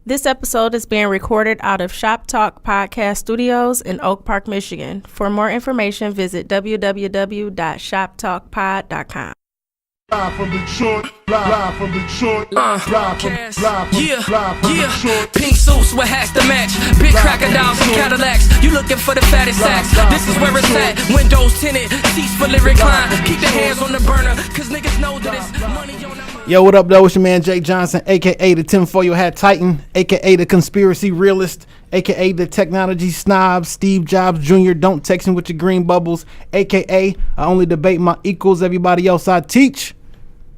This episode is being recorded out of Shoptalkpodcast Studios in Oak Park, Michigan. For more information, visit www.shoptalkpod.com. Live from Detroit, live from Detroit, live from Detroit. Pink suits with hats to match. Big crocodiles and Cadillacs. You looking for the fattest sacks. This is where it's at. Windows tinted, seats fully reclined. Keep your hands on the burner, cause niggas know that it's money on the... Yo, what up, though? It's your man, Jay Johnson, a.k.a. the tinfoil hat titan, a.k.a. the conspiracy realist, a.k.a. the technology snob, Steve Jobs Jr., don't text me with your green bubbles, a.k.a. I only debate my equals, everybody else I teach,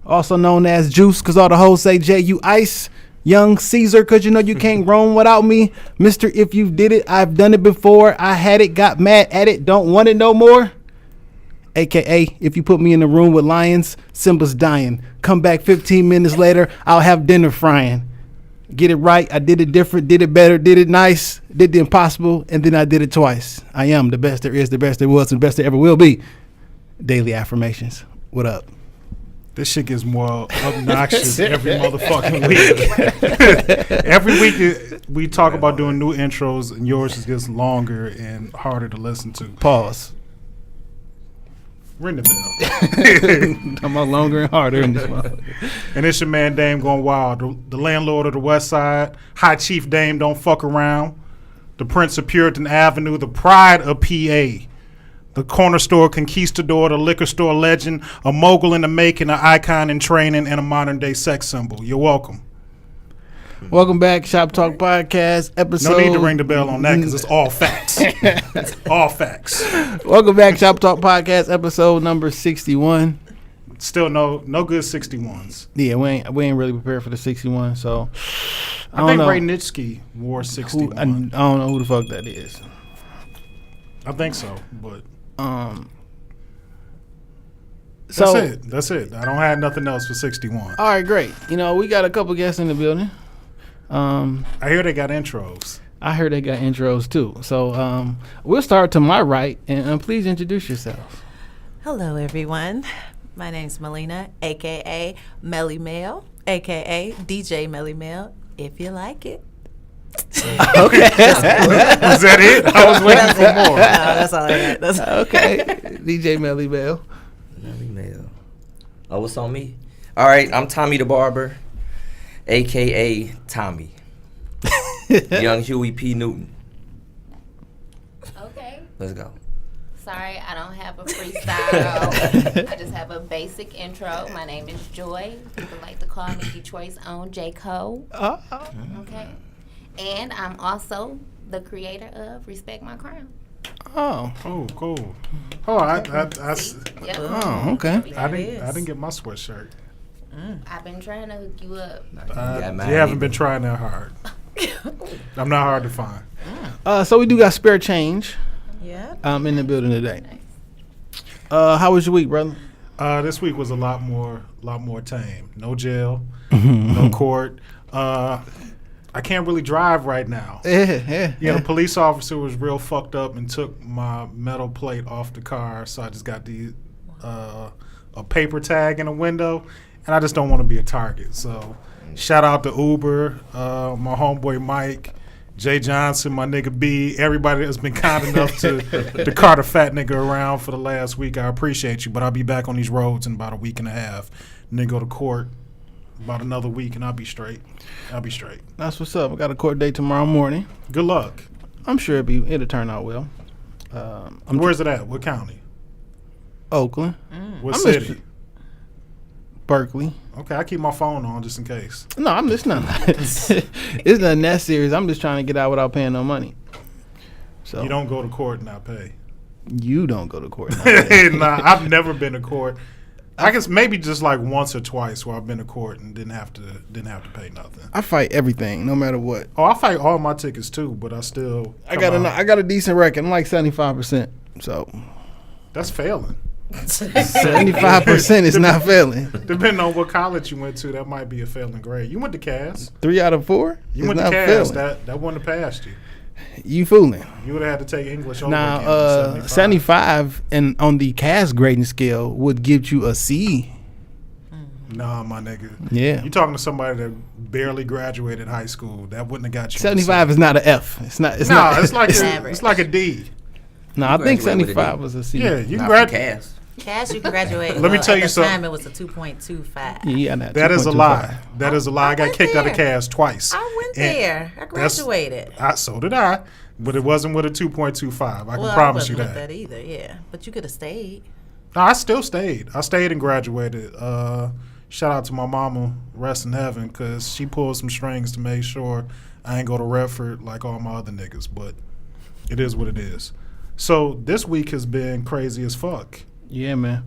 also known as Juice, because all the hoes say Jay, you ice, Young Caesar, because you know you can't roam without me, Mr. If you did it, I've done it before, I had it, got mad at it, don't want it no more. AKA, if you put me in the room with lions, Simba's dying. Come back 15 minutes later, I'll have dinner frying. Get it right, I did it different, did it better, did it nice, did the impossible, and then I did it twice. I am the best there is, the best there was, and the best there ever will be. Daily affirmations. What up? This shit gets more obnoxious every motherfucking week. Every week we talk about doing new intros, and yours just gets longer and harder to listen to. Pause. Ring the bell. Talking about longer and harder in this one. And it's your man Dame going wild. The landlord of the West Side. High Chief Dame don't fuck around. The Prince of Puritan Avenue. The pride of PA. The corner store conquistador. The liquor store legend. A mogul in the making. An icon in training. And a modern day sex symbol. You're welcome. Welcome back, Shop Talk Podcast episode. No need to ring the bell on that because it's all facts. All facts. Welcome back, Shop Talk Podcast episode number 61. Still no good 61s. Yeah, we ain't really prepared for the 61. So I think Ray Nitschke wore 61. I don't know who the fuck that is. I think so, but that's it. I don't have nothing else for 61. All right, great. You know, we got a couple guests in the building. I hear they got intros. I heard they got intros too. So we'll start to my right, and please introduce yourself. Hello, everyone. My name's Melina, a.k.a. Melly Mail, a.k.a. DJ Melly Mail, if you like it. Okay. Was that it? I was waiting for more. No, that's all I got. That's Okay. DJ Melly Mail. Melly Mail. Oh, what's on me? All right, I'm Tommy the Barber, a.k.a. Tommy. Young Huey P. Newton. Okay. Let's go. Sorry, I don't have a freestyle. I just have a basic intro. My name is Joy. People like to call me Detroit's own J. Cole. Okay. And I'm also the creator of Respect My Crown. Oh, cool. Oh, Yep. oh, okay. I didn't get my sweatshirt. I've been trying to hook you up. You haven't been trying that hard. I'm not hard to find. So we do got spare change. Yeah. In the building today. How was your week, brother? This week was a lot more tame. No jail, no court. I can't really drive right now. Yeah. The police officer was real fucked up and took my metal plate off the car, so I just got a paper tag in a window, and I just don't want to be a target. So shout out to Uber, my homeboy Mike, Jay Johnson, my nigga B, everybody that's been kind enough to cart a fat nigga around for the last week. I appreciate you, but I'll be back on these roads in about a week and a half, and then go to court about another week, and I'll be straight. That's what's up. I got a court date tomorrow morning. Good luck. I'm sure it'll turn out well. Where's it at? What county? Oakland. What city? Berkeley. Okay, I keep my phone on just in case. No, I'm just not. It's nothing that serious. I'm just trying to get out without paying no money. So You don't go to court and not pay. You don't go to court. And not pay. Nah, I've never been to court. I guess maybe just like once or twice where I've been to court and didn't have to pay nothing. I fight everything, no matter what. Oh, I fight all my tickets too, but I got a decent record. I'm like 75%. So that's failing. 75% is not failing. Depending on what college you went to, that might be a failing grade. You went to Cass. 3 out of 4. You went to Cass. That wouldn't have passed you. You fooling. You would have had to take English over now, again. 75 and on the Cass grading scale would give you a C. Nah, my nigga. Yeah. You talking to somebody that barely graduated high school. That wouldn't have got you. 75 is not an F. It's not. It's no, not. it's like average. it's like a D. No, I think graduate with a 75 D. was a C. Yeah, you Not graduate. from Cass. Cash, you can graduate. Let me tell at you the something. time, it was a 2.25. Yeah, That is a lie. That is a lie. I got went kicked out of there. Cass twice. I went And there. I that's- graduated. So did I, but it wasn't with a 2.25. I can Well, promise I you wasn't that. with that either, yeah. But you could have stayed. No, I still stayed. I stayed and graduated. Shout out to my mama, rest in heaven, because she pulled some strings to make sure I ain't go to Redford like all my other niggas. But it is what it is. So this week has been crazy as fuck. Yeah, man.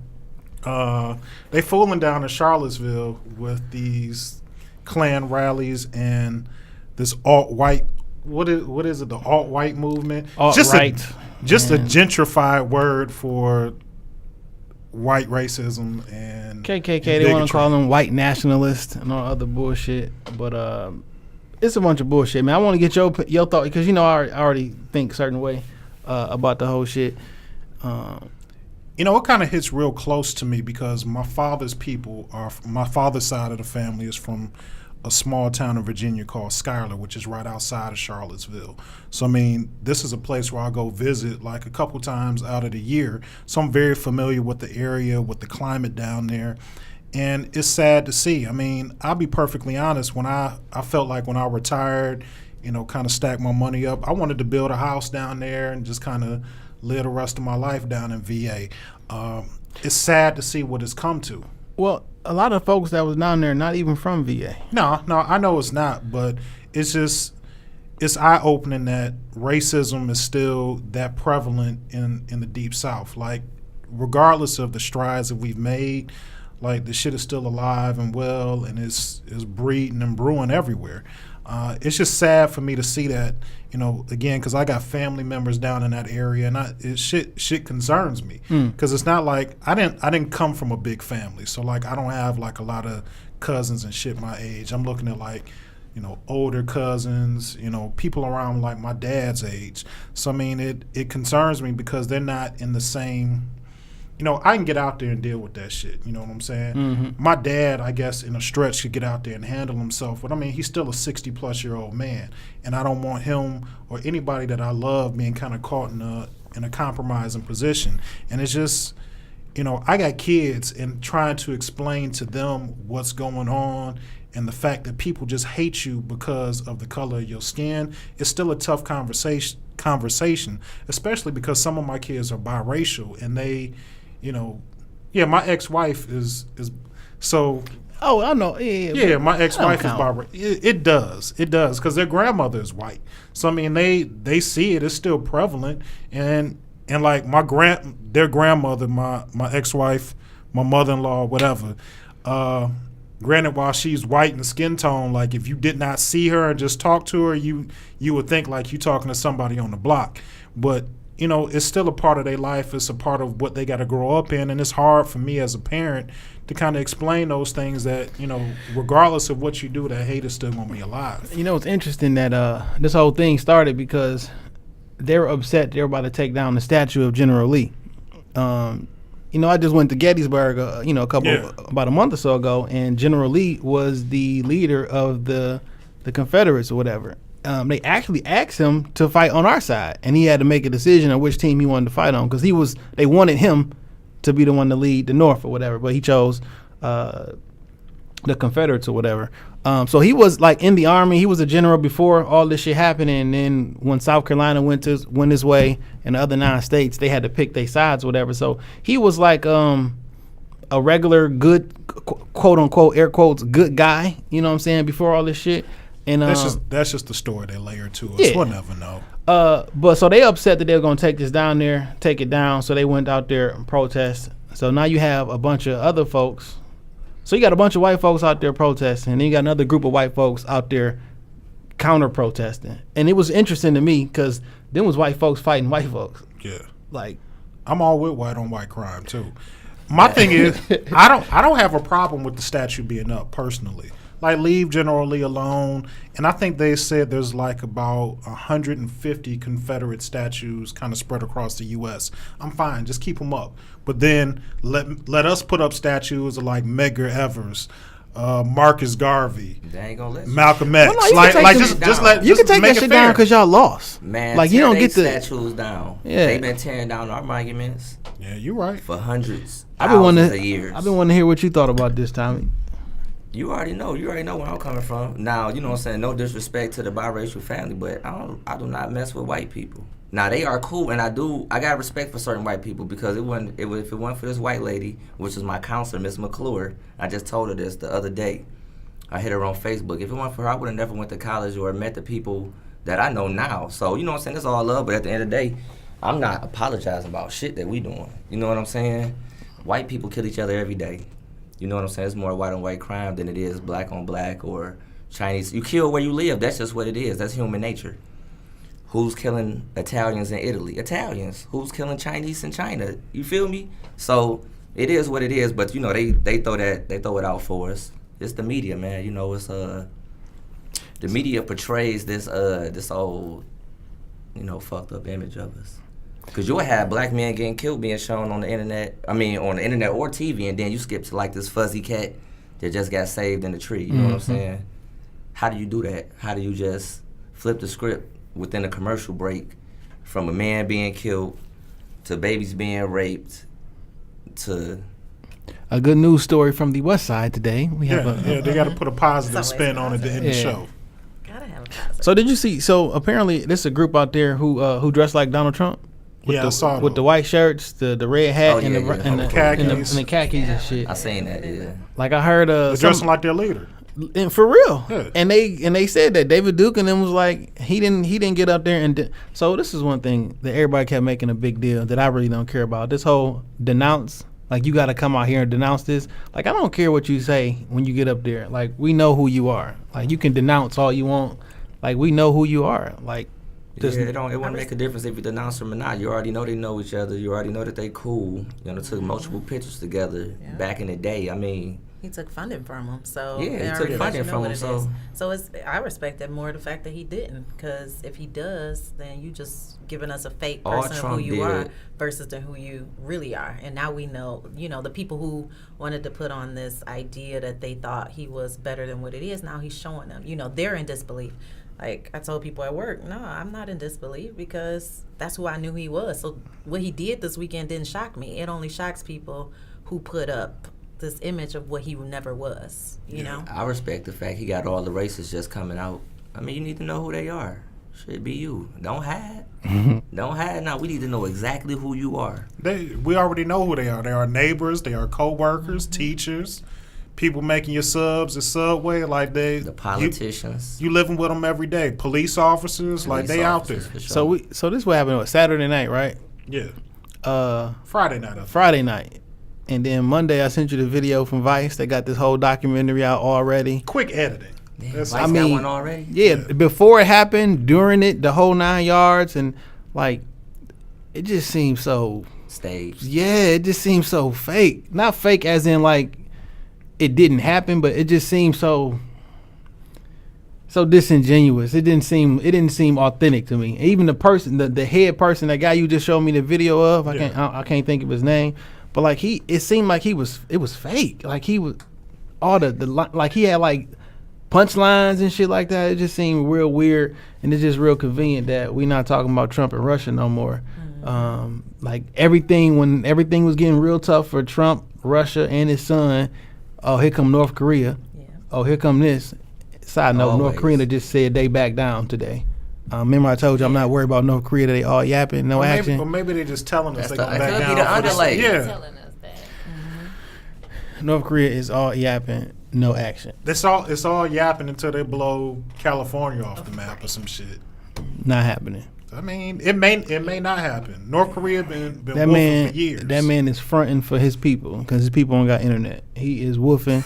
They fooling down in Charlottesville with these Klan rallies and this alt-white. What is it? The alt-white movement. Alt-right. Just a gentrified word for white racism and KKK, they want to call them white nationalists and all other bullshit. But it's a bunch of bullshit, man. I want to get your thought because, you know, I already think a certain way about the whole shit. You know, it kind of hits real close to me because my father's side of the family is from a small town in Virginia called Schuyler, which is right outside of Charlottesville. So, I mean, this is a place where I go visit like a couple times out of the year. So I'm very familiar with the area, with the climate down there. And it's sad to see. I mean, I'll be perfectly honest. When I felt like when I retired, you know, kind of stacked my money up, I wanted to build a house down there and just kind of live the rest of my life down in VA. It's sad to see what it's come to. Well, a lot of folks that was down there not even from VA. No, I know it's not, but it's just, it's eye-opening that racism is still that prevalent in the Deep South. Like, regardless of the strides that we've made, like, the shit is still alive and well, and it's breeding and brewing everywhere. It's just sad for me to see that, you know, again, because I got family members down in that area, and shit concerns me. Because it's not like I didn't come from a big family, so like I don't have like a lot of cousins and shit my age. I'm looking at like, you know, older cousins, you know, people around like my dad's age. So I mean, it concerns me because they're not in the same. You know, I can get out there and deal with that shit. You know what I'm saying? Mm-hmm. My dad, I guess, in a stretch, could get out there and handle himself. But, I mean, he's still a 60-plus-year-old man. And I don't want him or anybody that I love being kind of caught in a compromising position. And it's just, you know, I got kids and trying to explain to them what's going on and the fact that people just hate you because of the color of your skin is still a tough conversation, especially because some of my kids are biracial and they... You know, yeah, my ex-wife is so. Oh, I know. Yeah, my ex-wife is count. Barbara. It does, because their grandmother is white. So I mean, they see it. It's still prevalent, and like their grandmother, my ex-wife, my mother-in-law, whatever. Granted, while she's white in skin tone, like if you did not see her and just talk to her, you would think like you talking to somebody on the block, but. You know, it's still a part of their life. It's a part of what they got to grow up in. And it's hard for me as a parent to kind of explain those things that, you know, regardless of what you do, that hate is still going to be alive. You know, it's interesting that this whole thing started because they were upset they were about to take down the statue of General Lee. You know, I just went to Gettysburg, you know, about a month or so ago, and General Lee was the leader of the Confederates or whatever. They actually asked him to fight on our side, and he had to make a decision on which team he wanted to fight on because they wanted him to be the one to lead the North or whatever, but he chose the Confederates or whatever. So he was like in the Army. He was a general before all this shit happened, and then when South Carolina went his way and the other 9 states, they had to pick their sides or whatever. So he was like a regular good, quote unquote, air quotes, good guy. You know what I'm saying? Before all this shit. And that's just the story they layer to us. Yeah. We'll never know. But so they upset that they were gonna take this down there, take it down. So they went out there and protest. So now you have a bunch of other folks. So you got a bunch of white folks out there protesting, and then you got another group of white folks out there counter protesting. And it was interesting to me because then was white folks fighting white folks. Yeah, like I'm all with white on white crime too. My thing is, I don't have a problem with the statue being up personally. like leave General Lee alone. And I think they said there's like about 150 Confederate statues kind of spread across the U.S. I'm fine, just keep them up. But then let us put up statues of like Medgar Evers, Marcus Garvey, They ain't gonna let you. Malcolm X. Well, no, you can take just let You can take make that it shit down fair. because y'all lost. Man, like you tear don't they get the. statues down. Yeah. They've been tearing down our monuments Yeah, you're right. for hundreds, I've been thousands wanting of years. I've been wanting to hear what you thought about this, Tommy. You already know where I'm coming from. Now, you know what I'm saying, no disrespect to the biracial family, but I do not mess with white people. Now they are cool, and I got respect for certain white people because if it wasn't for this white lady, which is my counselor, Miss McClure, I just told her this the other day. I hit her on Facebook. If it weren't for her, I would have never went to college or met the people that I know now. So, you know what I'm saying, it's all love, but at the end of the day, I'm not apologizing about shit that we doing. You know what I'm saying? White people kill each other every day. You know what I'm saying? It's more white on white crime than it is black on black or Chinese. You kill where you live. That's just what it is. That's human nature. Who's killing Italians in Italy? Italians. Who's killing Chinese in China? You feel me? So it is what it is. But you know they throw it out for us. It's the media, man. You know it's the media portrays this old, you know, fucked up image of us. Cause you'll have black men getting killed being shown on the internet. I mean, on the internet or TV, and then you skip to like this fuzzy cat that just got saved in the tree. You know what I'm saying? How do you do that? How do you just flip the script within a commercial break from a man being killed to babies being raped to A good news story from the West Side today. We have They got to put a positive spin on it to end the show. Gotta have a positive. So did you see? So apparently, there's a group out there who dressed like Donald Trump. Yeah, I saw with the white shirts, the red hat, and the khakis. and the khakis and shit. I seen that, yeah. Like I heard They're dressing like their leader. and for real. Yeah. And they said that David Duke and them was like he didn't get up there and so this is one thing that everybody kept making a big deal that I really don't care about. This whole denounce, like you got to come out here and denounce this. Like I don't care what you say when you get up there. Like we know who you are. Like you can denounce all you want. Like we know who you are. Like Yeah, it wouldn't make a difference if you denounce them or not. You already know they know each other. You already know that they cool. You know, took multiple pictures together back in the day. I mean, he took funding from him, so Yeah, he they took already let funding you know from what him, it so- is. So it's I respect that more the fact that he didn't, because if he does, then you just giving us a fake All person of Trump who you are did- versus to who you really are. And now we know, you know, the people who wanted to put on this idea that they thought he was better than what it is. Now he's showing them, you know, they're in disbelief. Like I told people at work, no, I'm not in disbelief because that's who I knew he was. So what he did this weekend didn't shock me. It only shocks people who put up this image of what he never was, you know? I respect the fact he got all the races just coming out. I mean, you need to know who they are. Should be you. Don't hide. Don't hide. Now we need to know exactly who you are. We already know who they are. They are neighbors. They are co-workers, teachers, people making your subs at Subway. Like The politicians. You living with them every day. Police officers, like they out there. For sure. So this what happened Saturday night, right? Yeah. Friday night. Friday night. And then Monday I sent you the video from Vice. They got this whole documentary out already. Quick editing. Vice I got mean, one already? Yeah, before it happened, during it, the whole 9 yards, and like, it just seems so Staged. Yeah, it just seems so fake. Not fake as in like it didn't happen, but it just seems so disingenuous. It didn't seem authentic to me. Even the person, the head person, that guy you just showed me the video of, I can't think of his name, but like it seemed like it was fake. Like he was like he had like punchlines and shit like that. It just seemed real weird, and it's just real convenient that we're not talking about Trump and Russia no more. Like when everything was getting real tough for Trump, Russia, and his son, oh, here come North Korea. Yeah. Oh, here come this. Side note, North Korea just said they back down today. Remember I told you I'm not worried about North Korea. They all yapping, no action. But maybe they're just telling us they're going That back could down. be the underlay. Yeah. Telling us that. North Korea is all yapping, no action. It's all yapping until they blow California off the map or some shit. Not happening. I mean, it may not happen. North Korea been That woofing man, for years. that man is fronting for his people because his people don't got internet. He is woofing.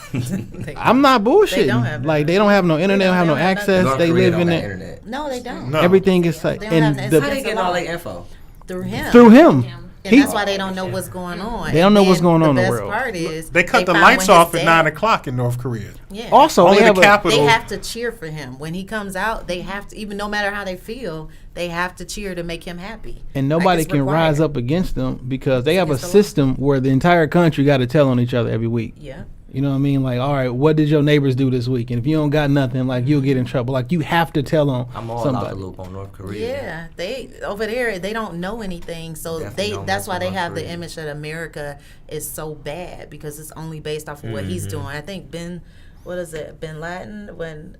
I'm not bullshitting. They don't have like they don't have no internet, don't have no access. North They Korea live in don't got it. internet. No, they don't. No. Everything is like They don't have and that. How the, they getting all their info? Through him. through him. And that's why they don't know what's going on. They don't know what's going on in the best world. part is They cut the found lights when his off at dad- 9:00 in North Korea. Yeah. Also, Only they the have They capital. have to cheer for him when he comes out. They have to, even no matter how they feel, they have to cheer to make him happy. and Like, nobody it's can required. rise up against them because they have a against the law. system where the entire country got to tell on each other every week. Yeah. You know what I mean? Like, all right, what did your neighbors do this week? And if you don't got nothing, like, you'll get in trouble. Like, you have to tell on I'm all somebody. out the loop on North Korea. Yeah, they over there they don't know anything, so Definitely don't that's mess why with they North have the Korea. image that America is so bad because it's only based off of what he's doing. I think Bin Laden when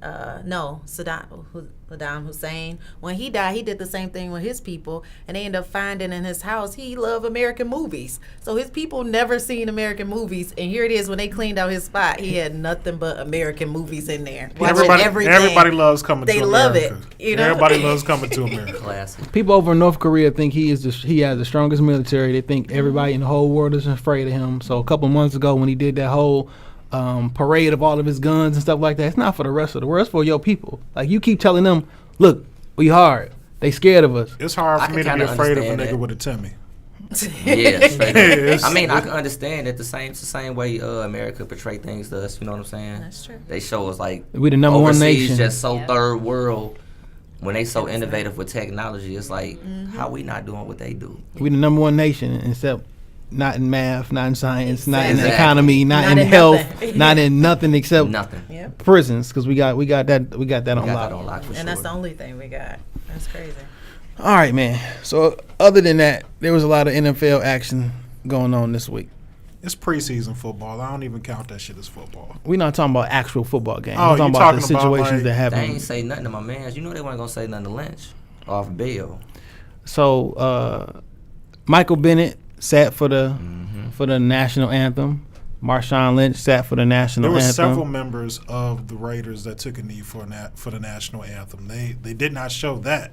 Saddam Hussein, when he died, he did the same thing with his people, and they ended up finding in his house he loved American movies. So his people never seen American movies, and here it is when they cleaned out his spot, he had nothing but American movies in there. Watching everything. Everybody loves coming They to love America. it, you know? Everybody loves coming to America. Classic. People over in North Korea think he has the strongest military. They think everybody in the whole world is afraid of him. So a couple months ago when he did that whole parade of all of his guns and stuff like that, it's not for the rest of the world. It's for your people. Like, you keep telling them, look, we hard. They scared of us. It's hard I for can me to be kinda afraid of a understand nigga that. with a Timmy. Yeah, straight Yes. up. I mean, I can understand that it's the same way America portray things to us. You know what I'm saying? That's true. They show us like We the number one overseas nation. just so third world. When they so innovative with technology, it's like how we not doing what they do. We the number one nation, except not in math, not in science, not in the Exactly. economy, not in in health, nothing. not in nothing except Nothing. Yep. prisons, because we got that on We got that lock. on lock for sure. And that's the only thing we got. That's crazy. All right, man. So other than that, there was a lot of NFL action going on this week. It's preseason football. I don't even count that shit as football. We're not talking about actual football games. Oh, We're talking you about the talking about, situations like- that They happen. ain't say nothing to my mans. You know they weren't gonna say nothing to Lynch off bail. So Michael Bennett sat for the national anthem. Marshawn Lynch sat for the national There were anthem. several members of the Raiders that took a knee for the national anthem. They did not show that,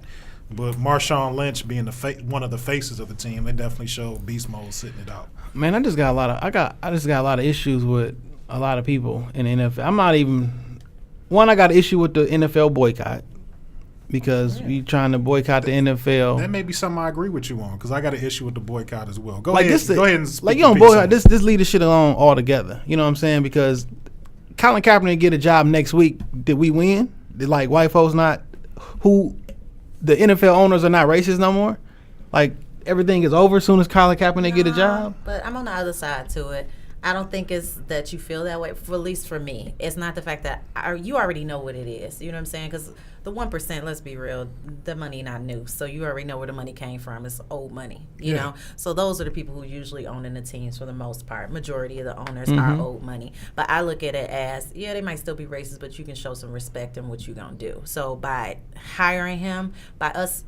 but Marshawn Lynch being one of the faces of the team, they definitely showed beast mode sitting it out. Man, I just got a lot of issues with a lot of people in the NFL. I got an issue with the NFL boycott because we trying to boycott the NFL. That may be something I agree with you on because I got an issue with the boycott as well. Go Like ahead, this, go ahead and speak like you your don't piece boycott on this. This leave this shit alone altogether. You know what I'm saying? Because Colin Kaepernick get a job next week. Did we win? Did like white folks not who the NFL owners are not racist no more? Like everything is over as soon as Colin Kaepernick get a job. But I'm on the other side to it. I don't think it's that you feel that way, at least for me. It's not the fact that you already know what it is. You know what I'm saying? Because the 1%, let's be real, the money not new. So you already know where the money came from. It's old money, you know? So those are the people who usually own in the teams for the most part. Majority of the owners are old money. But I look at it as, yeah, they might still be racist, but you can show some respect in what you're going to do. So by hiring him, by us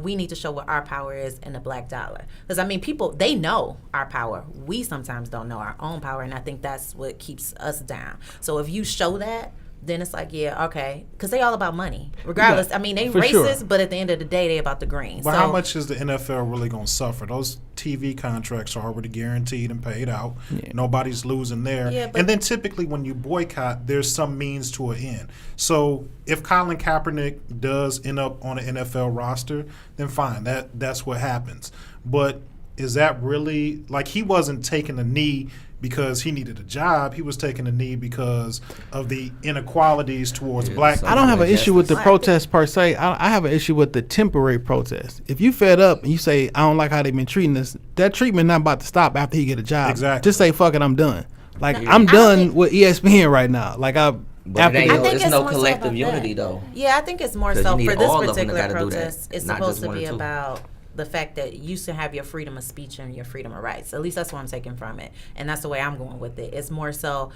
we need to show what our power is in the black dollar. Because, I mean, people, they know our power. We sometimes don't know our own power, and I think that's what keeps us down. So if you show that, then it's like, yeah, okay. Because they all about money. Regardless, I mean, they for racist, sure. but at the end of the day, they about the green. But so, how much is the NFL really going to suffer? Those TV contracts are already guaranteed and paid out. Yeah. Nobody's losing there. Yeah, but- and then typically when you boycott, there's some means to an end. So if Colin Kaepernick does end up on an NFL roster, then fine. That's what happens. But is that really, like, he wasn't taking a knee because he needed a job. He was taking a knee because of the inequalities towards black people. I don't have an issue with the Black protest per se. I have an issue with the temporary protest. If you fed up and you say, I don't like how they've been treating us, that treatment not about to stop after he get a job. Exactly. Just say, fuck it, I'm done. Like, No, I'm I don't done think- with ESPN right now. Like, But after it ain't I no, think it's it's no more so collective about unity that. though. Yeah, I think it's more 'Cause so you need for this all of them that particular gotta do that, protest. It's not supposed just to one or be two. about the fact that you should have your freedom of speech and your freedom of rights. At least that's what I'm taking from it, and that's the way I'm going with it. It's more so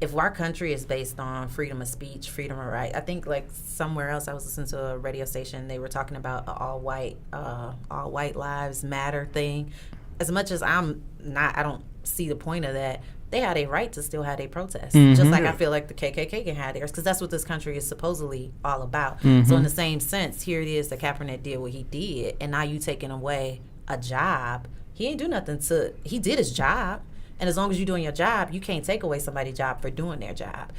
if our country is based on freedom of speech, freedom of right. I think like somewhere else I was listening to a radio station. They were talking about all white lives matter thing. As much as I don't see the point of that. They had a right to still have a protest. Just like I feel like the KKK can have theirs, because that's what this country is supposedly all about. So in the same sense, here it is that Kaepernick did what he did, and now you taking away a job. He ain't do nothing he did his job. And as long as you're doing your job, you can't take away somebody's job for doing their job.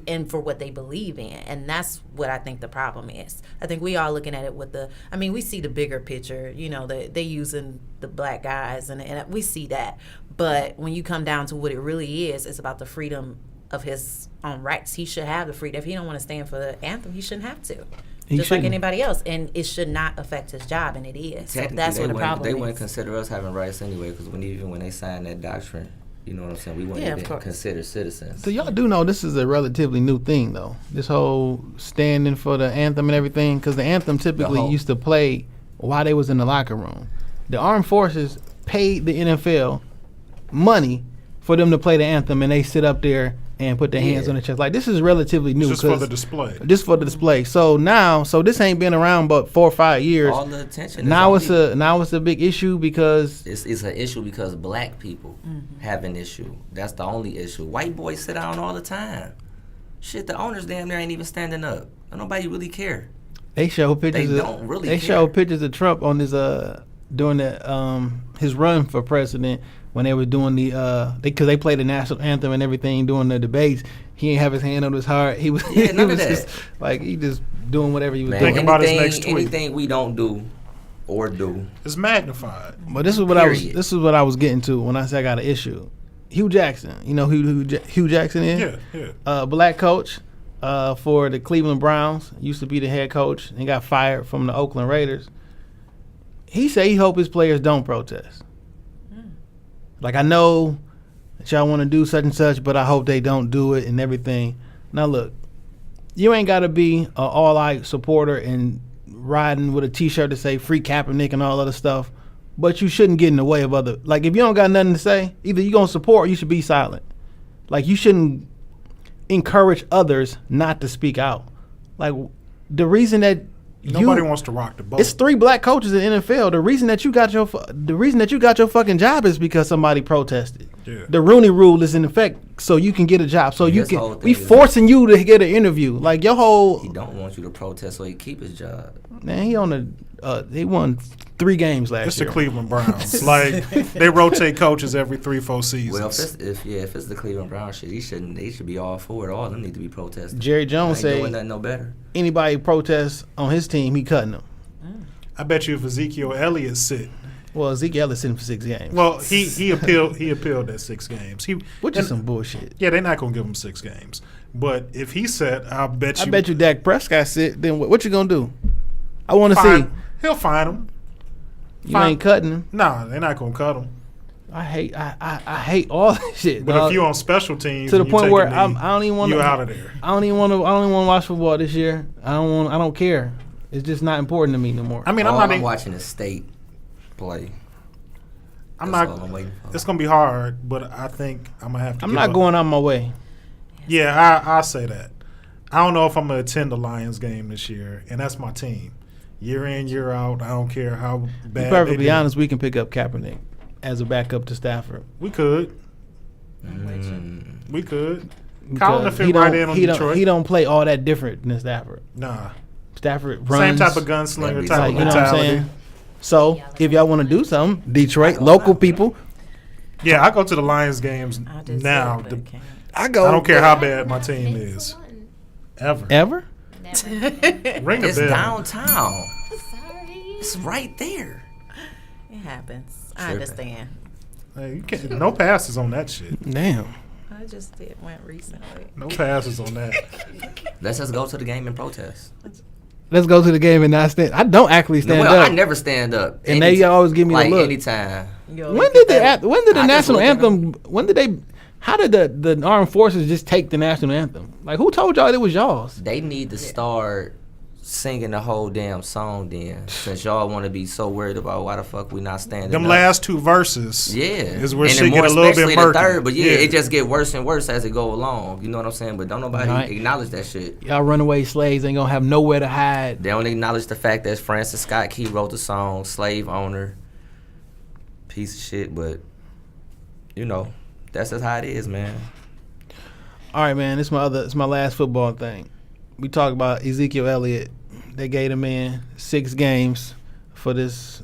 And for what they believe in. And that's what I think the problem is. I think we all looking at it with we see the bigger picture, they using the black guys and we see that. But when you come down to what it really is, it's about the freedom of his own rights. He should have the freedom. If he don't want to stand for the anthem, he shouldn't have to. Just like anybody else. And it should not affect his job, and it is. So that's what the problem is. They wouldn't consider us having rights anyway, because when they signed that doctrine, you know what I'm saying, we wouldn't even consider citizens. So y'all do know this is a relatively new thing, though. This whole standing for the anthem and everything, because the anthem typically used to play while they was in the locker room. The armed forces paid the NFL money for them to play the anthem, and they sit up there and put their hands on their chest. Like, this is relatively new. Just for the display. Just for the display. So this ain't been around but 4 or 5 years. All the attention. Now it's a big issue because it's an issue because black people have an issue. That's the only issue. White boys sit down all the time. Shit, the owners damn near ain't even standing up. Nobody really care. They show pictures. They don't really. They show pictures of Trump on his during his run for president. When they were doing because they played the national anthem and everything during the debates, he didn't have his hand on his heart. He was, none of that. Just, he just doing whatever he was doing. Think about his next tweet. Anything we don't do or do is magnified. But this is what I was getting to when I said I got an issue. Hugh Jackson, you know who Hugh Jackson is? Yeah. Black coach for the Cleveland Browns. Used to be the head coach and got fired from the Oakland Raiders. He said he hope his players don't protest. Like, I know that y'all want to do such and such, but I hope they don't do it and everything. Now, look, you ain't got to be an all-out supporter and riding with a T-shirt to say free Kaepernick and all other stuff, but you shouldn't get in the way of other. Like, if you don't got nothing to say, either you going to support or you should be silent. Like, you shouldn't encourage others not to speak out. Like, the reason that nobody wants to rock the boat. It's 3 black coaches in the NFL. The reason that you got your fucking job is because somebody protested. Yeah. The Rooney Rule is in effect, so you can get a job. So you can. We forcing you to get an interview. Like, your whole. He don't want you to protest, so he keep his job. Man, he won 3 games last year. It's the Cleveland Browns. Like, they rotate coaches every 3-4 seasons. Well, if it's the Cleveland Browns shit, they should be all for it. All of them need to be protesting. Jerry Jones said doing nothing no better. Anybody protests on his team, he cutting them. I bet you if Ezekiel Elliott sit. Well, Ezekiel Elliott sitting for 6 games. Well, he appealed that 6 games. Which is some bullshit. Yeah, they're not gonna give him 6 games. But if he said, I bet you Dak Prescott sit. Then what you gonna do? I want to see. He'll fine him. You ain't cutting him. Nah, they're not gonna cut him. I hate all that shit. But dog. if you on special teams, to the point where I don't even want to. You out of there. I don't even want to watch football this year. I don't care. It's just not important to me no more. I mean, I'm watching the state play. It's gonna be hard, but I think I'm gonna have to. I'm not going out my way. Yeah, I say that. I don't know if I'm gonna attend the Lions game this year, and that's my team. Year in, year out, I don't care how bad. To be perfectly honest, we can pick up Kaepernick as a backup to Stafford. We could. We could. Colin to fit right in on Detroit. He don't play all that different than Stafford. Nah. Stafford runs. Same type of gunslinger type of mentality. You know what I'm saying? So, if y'all want to do something, Detroit, local people. Yeah, I go to the Lions games now. I go. I don't care how bad my team is. Ever? Never. Ring a It's bell. downtown. Sorry. It's right there. It happens. I understand. Hey, you can't, no passes on that shit. Damn. I just went recently. No passes on that. Let's just go to the game and protest. Let's go to the game and not stand. I don't actually stand up. I never stand up. And they always give me like the look. Anytime. When did the national anthem? When did they? How did the armed forces just take the national anthem? Like, who told y'all it was y'all's? They need to start singing the whole damn song then, since y'all want to be so worried about why the fuck we not standing Them up. last 2 verses. Yeah. Is where and shit more get a little bit especially murky. The third, but it just get worse and worse as it go along. You know what I'm saying? But don't nobody acknowledge that shit. Y'all runaway slaves ain't gonna have nowhere to hide. They don't acknowledge the fact that Francis Scott Key wrote the song, slave owner, piece of shit, but, you know, that's just how it is, man. All right, man. It's my last football thing. We talk about Ezekiel Elliott. They gave him in 6 games for this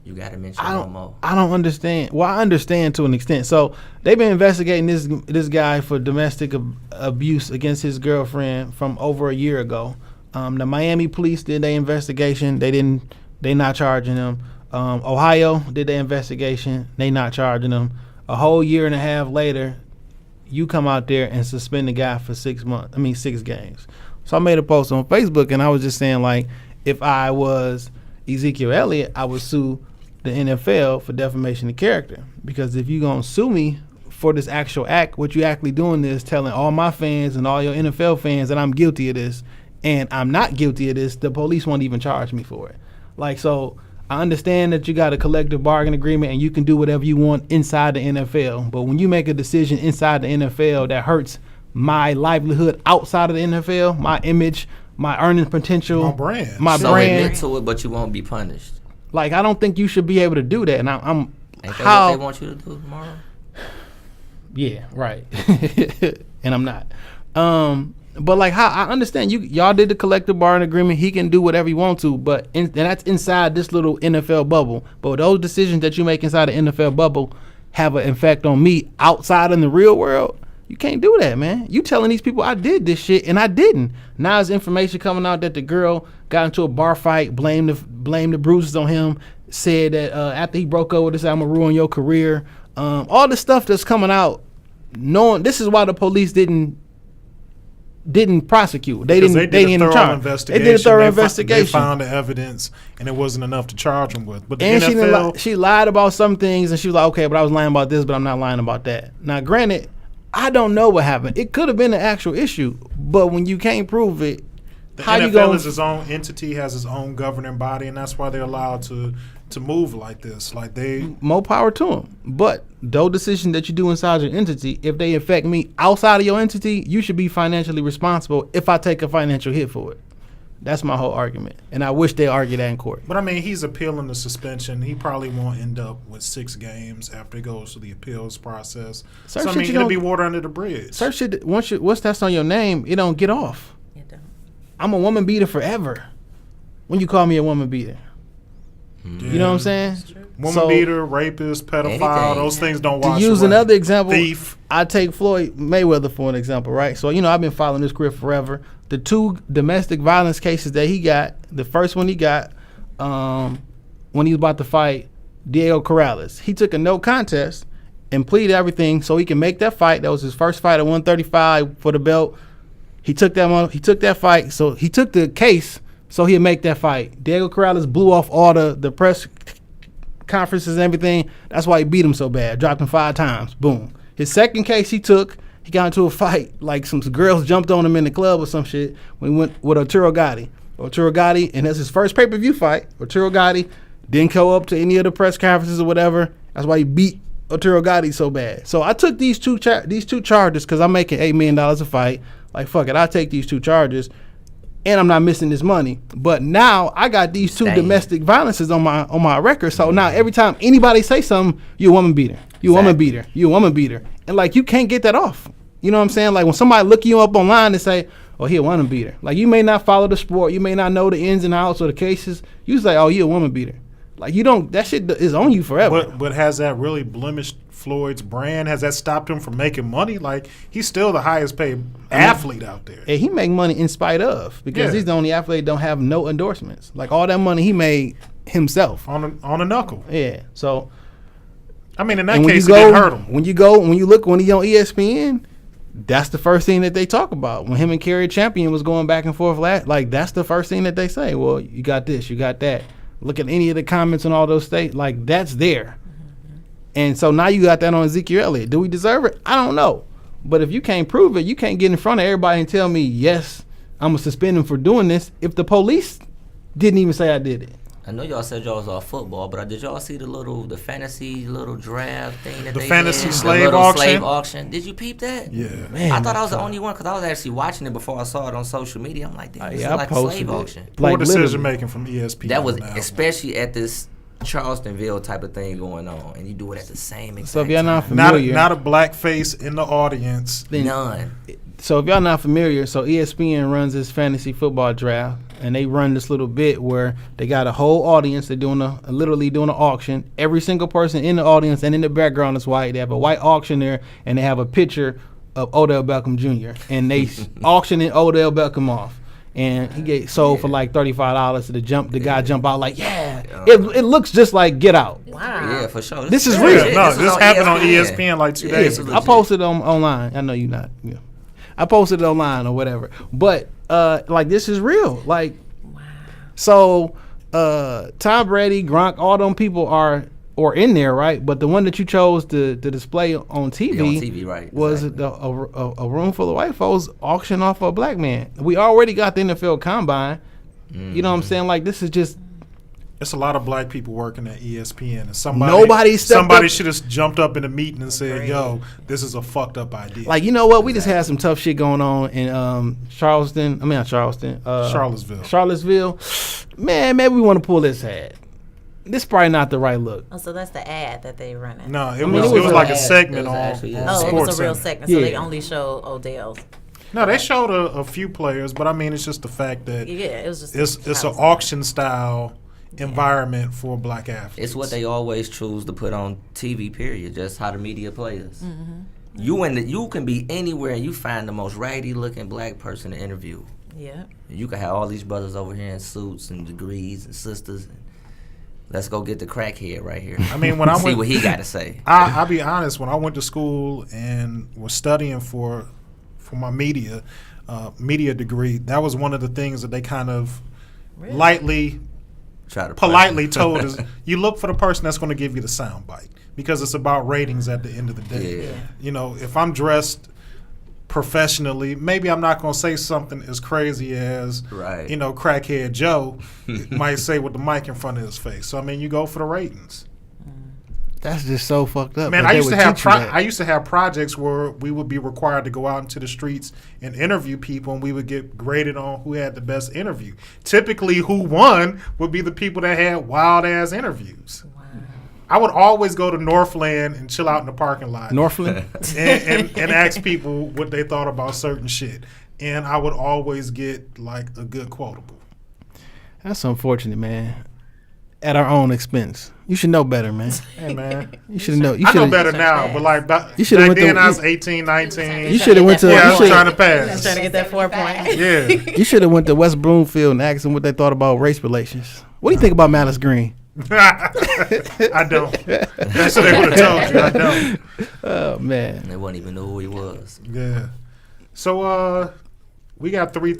You gotta mention no more. I don't understand. Well, I understand to an extent. So they've been investigating this guy for domestic abuse against his girlfriend from over a year ago. The Miami police did their investigation. They not charging him. Ohio did their investigation. They not charging him. A whole year and a half later, you come out there and suspend the guy for 6 games. So I made a post on Facebook and I was just saying, like, if I was Ezekiel Elliott, I would sue the NFL for defamation of character, because if you're going to sue me for this actual act, what you actually doing is telling all my fans and all your NFL fans that I'm guilty of this, and I'm not guilty of this. The police won't even charge me for it. Like, so I understand that you got a collective bargain agreement and you can do whatever you want inside the NFL, but when you make a decision inside the NFL that hurts my livelihood outside of the NFL, my image, my earning potential, my so brand, admit to it, but you won't be punished. Like, I don't think you should be able to do that. And Ain't that what they want you to do tomorrow? Yeah, right. And I'm not. But like, how I understand y'all did the collective bargaining agreement. He can do whatever he wants to, but and that's inside this little NFL bubble. But those decisions that you make inside the NFL bubble have an effect on me outside in the real world. You can't do that, man. You telling these people I did this shit and I didn't. Now there's information coming out that the girl got into a bar fight, blamed the bruises on him, said that after he broke up with us, I'm gonna ruin your career. All the stuff that's coming out, knowing this is why the police didn't prosecute. They did a thorough investigation. They found the evidence, and it wasn't enough to charge them with. But the and NFL, she lied about some things, and she was like, okay, but I was lying about this, but I'm not lying about that. Now, granted, I don't know what happened. It could have been an actual issue, but when you can't prove it, the how NFL you go? is its own entity, has its own governing body, and that's why they're allowed to move like this. Like, they more power to them. But those decisions that you do inside your entity, if they affect me outside of your entity, you should be financially responsible if I take a financial hit for it. That's my whole argument, and I wish they argued that in court. But I mean, he's appealing the suspension. He probably won't end up with 6 games after it goes through the appeals process. So I mean, it'll be water under the bridge. Certain shit, once that's on your name, it don't get off. It don't. I'm a woman beater forever. When you call me a woman beater, you know what I'm saying? Woman beater, rapist, pedophile, those things don't wash away. To use another example, thief. I take Floyd Mayweather for an example, right? So, I've been following this career forever. The 2 domestic violence cases that he got, the first one he got when he was about to fight Diego Corrales, he took a no contest and pleaded everything so he can make that fight. That was his first fight at 135 for the belt. He took that fight, so he took the case so he'd make that fight. Diego Corrales blew off all the press conferences and everything. That's why he beat him so bad. Dropped him 5 times. Boom. His second case he got into a fight, like some girls jumped on him in the club or some shit when he went with Arturo Gatti. And that's his first pay-per-view fight. Arturo Gatti didn't go up to any of the press conferences or whatever. That's why he beat Arturo Gatti so bad. So I took these two charges because I'm making $8 million a fight. Like, fuck it, I'll take these 2 charges. And I'm not missing this money. But now I got these 2 domestic violences on my record. So now every time anybody say something, you a woman beater. You a woman beater. You a woman beater. And like, you can't get that off. You know what I'm saying? Like, when somebody look you up online and say, oh, he a woman beater. Like, you may not follow the sport. You may not know the ins and outs of the cases. You say, oh, you a woman beater. Like, you don't, that shit is on you forever. But has that really blemished Floyd's brand? Has that stopped him from making money? Like, he's still the highest paid athlete out there. And he make money in spite of, because he's the only athlete that don't have no endorsements. Like, all that money he made himself. On a knuckle. Yeah. So, I mean, in that case, it didn't hurt him. When he on ESPN, that's the first thing that they talk about. When him and Kerry Champion was going back and forth, like, that's the first thing that they say. Well, you got this, you got that. Look at any of the comments on all those states. Like, that's there. And so now you got that on Ezekiel Elliott. Do we deserve it? I don't know. But if you can't prove it, you can't get in front of everybody and tell me, yes, I'm going to suspend him for doing this, if the police didn't even say I did it. I know y'all said y'all was all football, but did y'all see the fantasy draft thing that the they fantasy did? slave auction? Did you peep that? Yeah. Man, I thought I was the only one because I was actually watching it before I saw it on social media. I'm like, damn, this is like a slave auction. Poor decision making from ESPN. That was especially at this Charlottesville type of thing going on, and you do it at the same exact So if y'all not time. familiar, not a black face in the audience. None. So if y'all not familiar, so ESPN runs this fantasy football draft. and they run this little bit where they got a whole audience. They're literally doing an auction. Every single person in the audience and in the background is white. They have a white auctioneer, and they have a picture of Odell Beckham Jr. and they auctioning Odell Beckham off. And he get sold for like $35 to the guy jump out like, it looks just like Get Out. Wow. Yeah, for sure. This is real. No, this happened on ESPN like 2 days ago. I posted it online. I know you're not. Yeah. I posted it online or whatever. But like this is real. Like, so Tom Brady, Gronk, all them people are in there, right? But the one that you chose to display on TV, right, was exactly. a room full of white folks auction off a black man. We already got the NFL Combine. You know what I'm saying? Like, this is just... It's a lot of black people working at ESPN, and Somebody should have jumped up in a meeting and said, "Yo, this is a fucked up idea." Like, you know what? We just had some tough shit going on in Charlottesville. Man, maybe we want to pull this ad. This is probably not the right look. Oh, so that's the ad that they running. No, it was like a segment on actually, Oh, it Sports was a real Center. segment, so Yeah. they only show Odell's. No, they showed a few players, but I mean, it's just the fact that Yeah, it was just. it's an auction style environment for black athletes. It's what they always choose to put on TV, period. Just how the media plays. You can be anywhere and you find the most raggedy looking black person to interview. Yeah. You can have all these brothers over here in suits and degrees and sisters. And let's go get the crackhead right here. I mean, when I see went, what he got to say. I'll be honest. When I went to school and was studying for my media degree, that was one of the things that they kind of lightly, Try to politely told us, you look for the person that's going to give you the sound bite, because it's about ratings at the end of the day. Yeah. You know, if I'm dressed professionally, maybe I'm not going to say something as crazy as, Right. you know, crackhead Joe might say with the mic in front of his face. So, I mean, you go for the ratings. That's just so fucked up. Man, that I they used to would have teach you that. I used to have projects where we would be required to go out into the streets and interview people, and we would get graded on who had the best interview. Typically, who won would be the people that had wild ass interviews. Wow. I would always go to Northland and chill out in the parking lot, Northland. and ask people what they thought about certain shit, and I would always get like a good quotable. That's unfortunate, man. At our own expense. You should know better, man. Hey man, You should know. You I know should better now, but like back You should've went then to- I was 18, 19. You should have went to. Yeah, I you was shoulda- trying to pass. Trying to get that 4 point. Yeah. You should have went to West Bloomfield and asked them what they thought about race relations. What do you think about Malice Green? I don't. That's what they would have told you. I don't. Oh man. They wouldn't even know who he was. Yeah. So we got three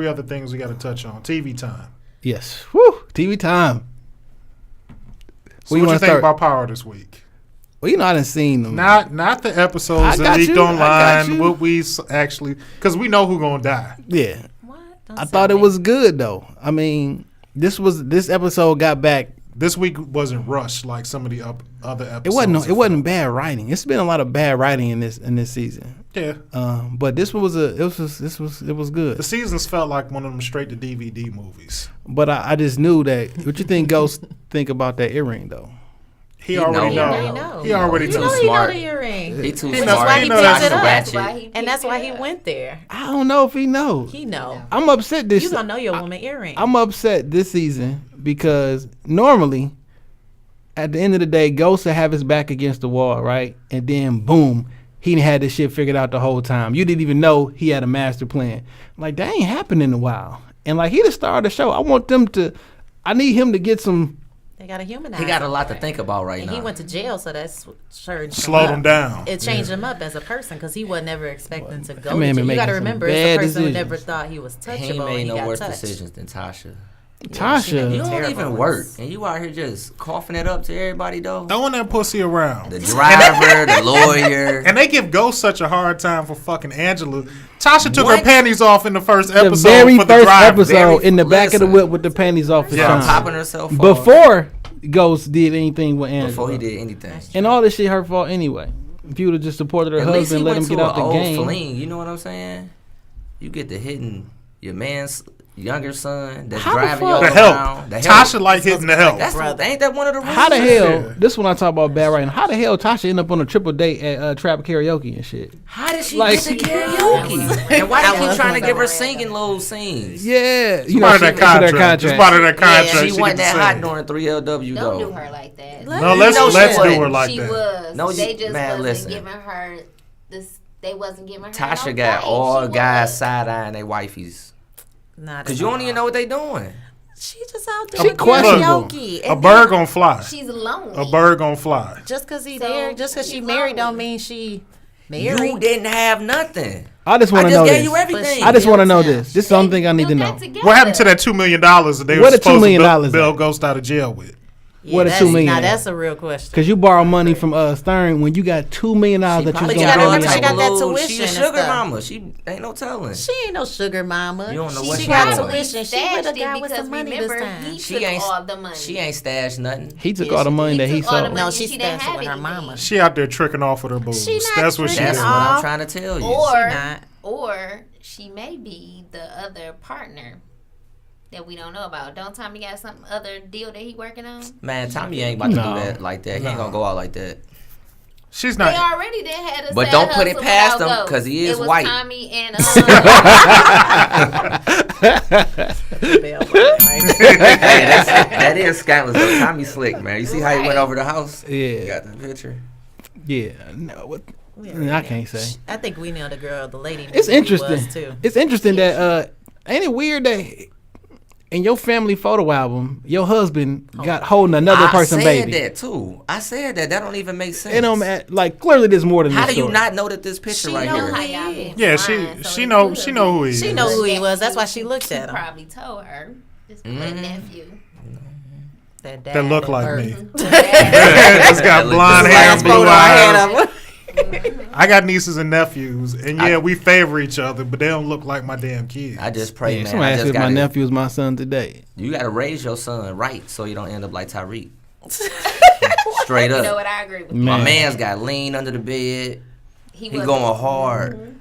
other things we got to touch on. TV time. Yes. Whew. TV time. So Where you what you wanna think start? about Power this week? Well, you know I didn't seen them. Not the episodes I that got leaked you. I got online. you. What we actually, because we know who gonna die. Yeah. What? I thought it was good though. I mean, this episode got back. This week wasn't rushed like some of the other episodes. It wasn't bad writing. It's been a lot of bad writing in this season. Yeah. But this was good. The seasons felt like one of them straight to DVD movies. But I just knew that. What you think Ghost think about that earring though? He already know. know. He already He You too know knows. he know smart. the earring. He too He knows- smart. why he knows- picked it up. ratchet. And that's why he went there. I don't know if he knows. He know. I'm upset this. You gonna know your woman earring. I'm upset this season because normally, at the end of the day, Ghost will have his back against the wall, right? And then boom, he had this shit figured out the whole time. You didn't even know he had a master plan. Like, that ain't happened in a while. And like, he the star of the show. I need him to get some. They got to humanize. He got a him. lot to think about right And now. he went to jail, so that's sure Slowed him down. It changed him up as a person because he was never expecting to go. that man To been jail. You got to making some remember, bad it's a person who decisions. never thought he was He touchable. ain't and made he no got worse touched. decisions than Tasha. Tasha. You don't Terrible even ones. work, and you out here just coughing it up to everybody though. Throwing that pussy around. The driver, the lawyer. And they give Ghost such a hard time for fucking Angela. Tasha took her What? panties off in the first The episode very for the first driver. episode in the back of the listen. whip with the panties off his Yeah. time. Popping herself off Before Ghost did anything with Angela. before he did anything. And all this shit her fault anyway. If you would have just supported her At least he husband, let him went get to out an the old game. fling. You know what I'm saying? You get to hitting your man's younger son that's How the driving fuck? you The help. around. Tasha like hitting the help. That's ain't that one of the rules? How the hell? Yeah. This one I talk about bad right now. How the hell Tasha end up on a triple date at Trap Karaoke and shit? How did she Like- get to karaoke? And why I they keep was trying to gonna give her say singing little scenes? Yeah, It's part of that contract. It's part of that contract. She wasn't gets that hot to during 3LW Don't do though. her like that. No, let's No, she do wasn't. her like She that. was. No, They you- just man, wasn't listen. giving her this. They wasn't giving her. Tasha no got play. all She guys was. side eyeing their wifeys. Not Cause at you don't all. even know what they doing. She just out She there questionable. karaoke. A bird gonna fly. She's lonely. A bird gonna fly. Just because he So, there, just because she she's married, don't lonely. mean she married. You didn't have nothing. I just I want to just know gave this. you everything. I just want to know Yeah. this. This is the only thing I need to They know. got together. What happened to that $2 million that they Where were the $2 supposed million to bail at? Ghost out of jail with? Where the that's- $2 million Now at? that's a real question. Because you borrow money from Stern when you got $2 million that you Probably was you going gotta to remember bail she me got out. that She tuition a and sugar stuff. mama. She ain't no telling. She ain't no sugar mama. You don't know she what she got doing. tuition. She Stashed would have it got with because some money remember, this time. he She took ain't. all the money. She ain't stashed nothing. He took Yeah, all the she money did. that he He took all the sold. money. No, she She didn't stashed it have with her anything. mama. She out there tricking off with her boobs. She not That's what she That's is. what I'm Aw. trying to tell you. Or not. she may be the other partner that we don't know about. Don't Tommy got some other deal that he working on? Man, Tommy ain't about to No. do that like that. He ain't gonna go out like that. She's They not. already did had a But side don't put it hustle past without him, Ghost. 'cause he is it was white. Tommy and Hey, that is scandalous though. Tommy slick, man. You see how he went over the house? Yeah. You got the picture. Yeah. No, what? I can't say. I think we know the girl, the lady. knew It's who he interesting. was, too. It's interesting that ain't it weird that in your family photo album, your husband got holding another person's I said baby. that too. I said that. That don't even make sense. It don't matter. Like clearly, there's more than How this do you story. not know that this picture She right know here? how y'all been Yeah, flying, so she it know could who he be. is. She know who he was. That's why she looked He at him. probably told her. This my Mm-hmm. nephew. That That look like bird. me. It's got blonde hair and Last blue photo I had eyes. of her. I got nieces and nephews, and yeah, we favor each other, but they don't look like my damn kids. I just pray, Yeah, man. somebody I asked just if my gotta, nephew was my son today. You got to raise your son right so you don't end up like Tyreek. Straight You up. know what? I agree with Man. My man's got lean under the bed. He wasn't- going hard.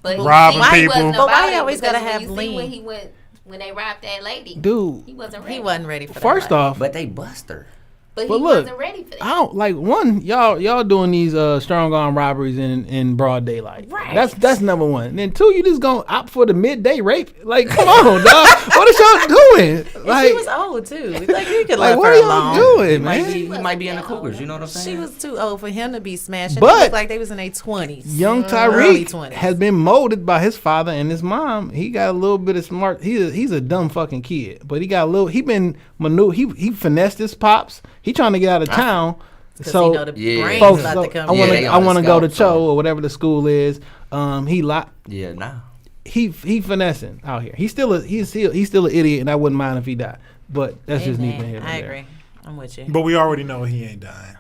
But Robbing he people. wasn't But why about he it always because gotta when have you see lean? when he went when they robbed that lady, Dude, he wasn't ready. He wasn't ready for that. first life. off, But they bust her. But But he look, wasn't ready for that. I don't like one. Y'all doing these strong arm robberies in broad daylight. Right. That's number one. And then two, you just gonna opt for the midday rape? Like, come on, dog. What is y'all doing? And Like, she was old too. Like you could like let what her are y'all alone. doing, Might man? be, he might be in the Cougars. You know what I'm saying? She was too old for him to be smashing. But- It looked like they was in their 20s. Young Early Tyreek 20s. has been molded by his father and his mom. He got a little bit of smart. He's a dumb fucking kid, but he got a little. He been he finessed his pops. He trying to get out of town. 'Cause So he know the Yeah. brain's folks, about so to come. I want Yeah, to they I on want to the go to scout, Cho so- or whatever the school is. Yeah, nah. He finessing out here. He's still an idiot, and I wouldn't mind if he died. But that's just neither Amen. here nor I there. agree. I'm with you. But we already know he ain't dying.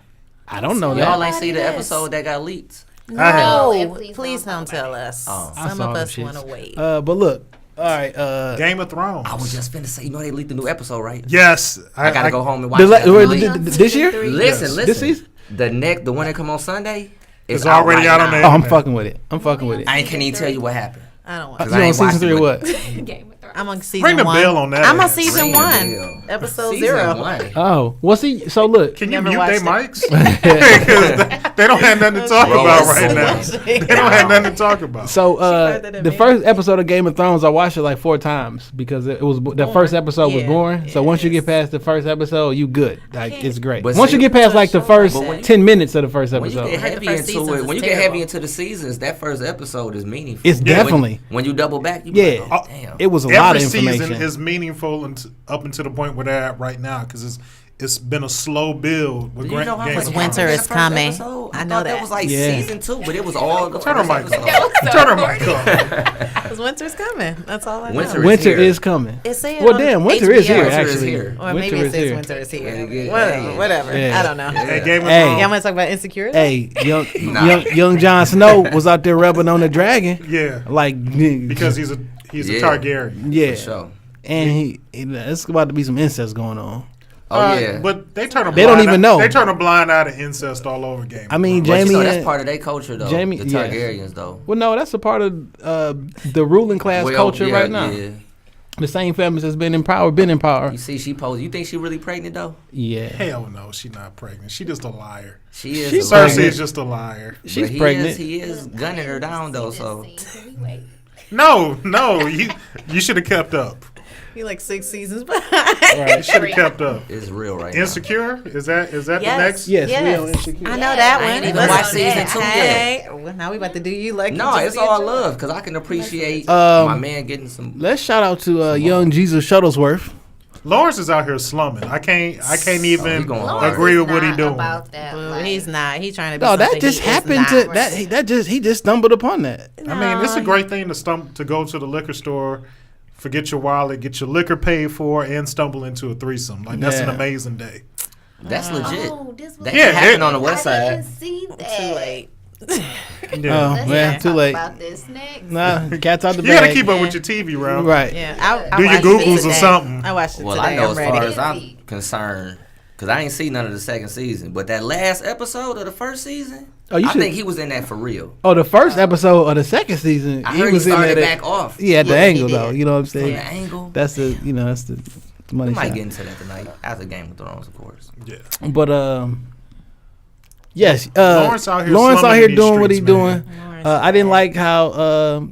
I don't know Y'all that. ain't see the Yes. episode that got leaked? No, No, please don't tell us. Oh. I Some saw of them us shits. want to wait. But look, all right. Game of Thrones. I was just finna say, you know they leaked the new episode, right? Yes. I gotta go home and watch The it. la- after wait, the leak. this year? Three. Listen, Yes. listen. This season? The one that come on Sunday is It's already right out on now. the Oh, I'm internet. fucking with it. I'm fucking with it. I can't even tell you what happened. I don't want Cause You I on ain't season watched 3 it, or but- what? Game of Thrones. I'm on season Ring the 1. bell on that I'm on ass. season Ring the 1. bell. Episode Season 0. 1. Oh, well, see, so look. Can you Never mute their watched mics? Because they don't have nothing to talk Bro, about it's right so now. much. They don't have nothing to talk about. So further than the me. first episode of Game of Thrones, I watched it like 4 times because it was the first episode was Yeah. boring. So once you Yes. get past the first episode, you good. Like it's great. But Once see- you get past like the first But when you- 10 minutes of the first When you episode, get heavy first into seasons it, is when you get terrible. heavy into the seasons, that first episode is meaningful. It's When- definitely. when you double back, you Yeah. be like, oh, damn. it was a lot Every of information. season is meaningful up until the point where they're at right now because it's been a slow build with Do you know how Game much of winter Thrones. is first coming. episode? I know thought that. was like Yeah. season 2, but it was all the Turn her first mic episode. off. Turn her mic off. Because winter's coming. That's all I know. Winter Winter here. is coming. It said Well, on damn, winter is HBO. here. Winter is Actually, here. Or maybe winter it is says here. winter is here. Yeah, yeah, Whatever. yeah. Whatever. Yeah. I don't know. Hey, Game of Hey. Y'all Thrones. want to talk about insecurity? Hey, young Jon Snow was out there rubbing on the dragon. Yeah, Like because he's a Yeah. Targaryen. yeah, For sure. and it's about to be some incest going on. Oh, yeah. But they turn a They don't blind even eye- know. They turn a blind eye to incest all over Game. I mean, of But you Jamie. know, that's and- part of their culture, though. Jamie- the yes. Targaryens, though. Well, no, that's a part of the ruling class Well, culture yeah, right now. Yeah. The same families that's been in power. You see, she posed. You think she really pregnant though? Yeah. Hell no, she not pregnant. She just a liar. She is. She's a liar. Cersei pregnant. is just a liar. She's But pregnant. He is gunning her down though. So No, you should have kept up. He like 6 seasons behind. You should have kept up. it's real right Insecure? Is that Yes. the next? Yes, Yes. we on Insecure. I know that I one. ain't even Let's watched do season that. 2 yet. Hey, well, now we about to do you like now. No, you it's just all did. love because I can appreciate my man getting some. Let's shout out to young Jesus Shuttlesworth. Lawrence is out here slumming. I can't even he going hard. agree with what he doing. About that, Well, like, he's not. He's trying to be No, that something just he is happened to not. he just stumbled upon that. I mean, it's a great thing to go to the liquor store, forget your wallet, get your liquor paid for, and stumble into a threesome. Like that's an Yeah. amazing day. That's legit. Oh, this was That Yeah, can happen it- on the west I side. didn't see that. Too late. Yeah. Oh Let's man, not too talk late. about this next. Nah, cat's out the You bag. gotta keep up with your TV, bro. Right. Yeah, I Do your watched it Googles or today. something. I watched it Well, today. I know I'm as ready. far as I'm concerned, because I ain't seen none of the second season, but that last episode of the first season, Oh, you I should- think he was in that for real. Oh, the first episode of the second season, I he heard was he in started there. back off. Yeah, at the Yeah, angle he though. did. You know what I'm From saying? the angle. That's the money We might shot. get into that tonight after Game of Thrones, of course. Yeah. But yes, Lawrence out here Lawrence slumming out here these doing what streets, he doing. man. I didn't like how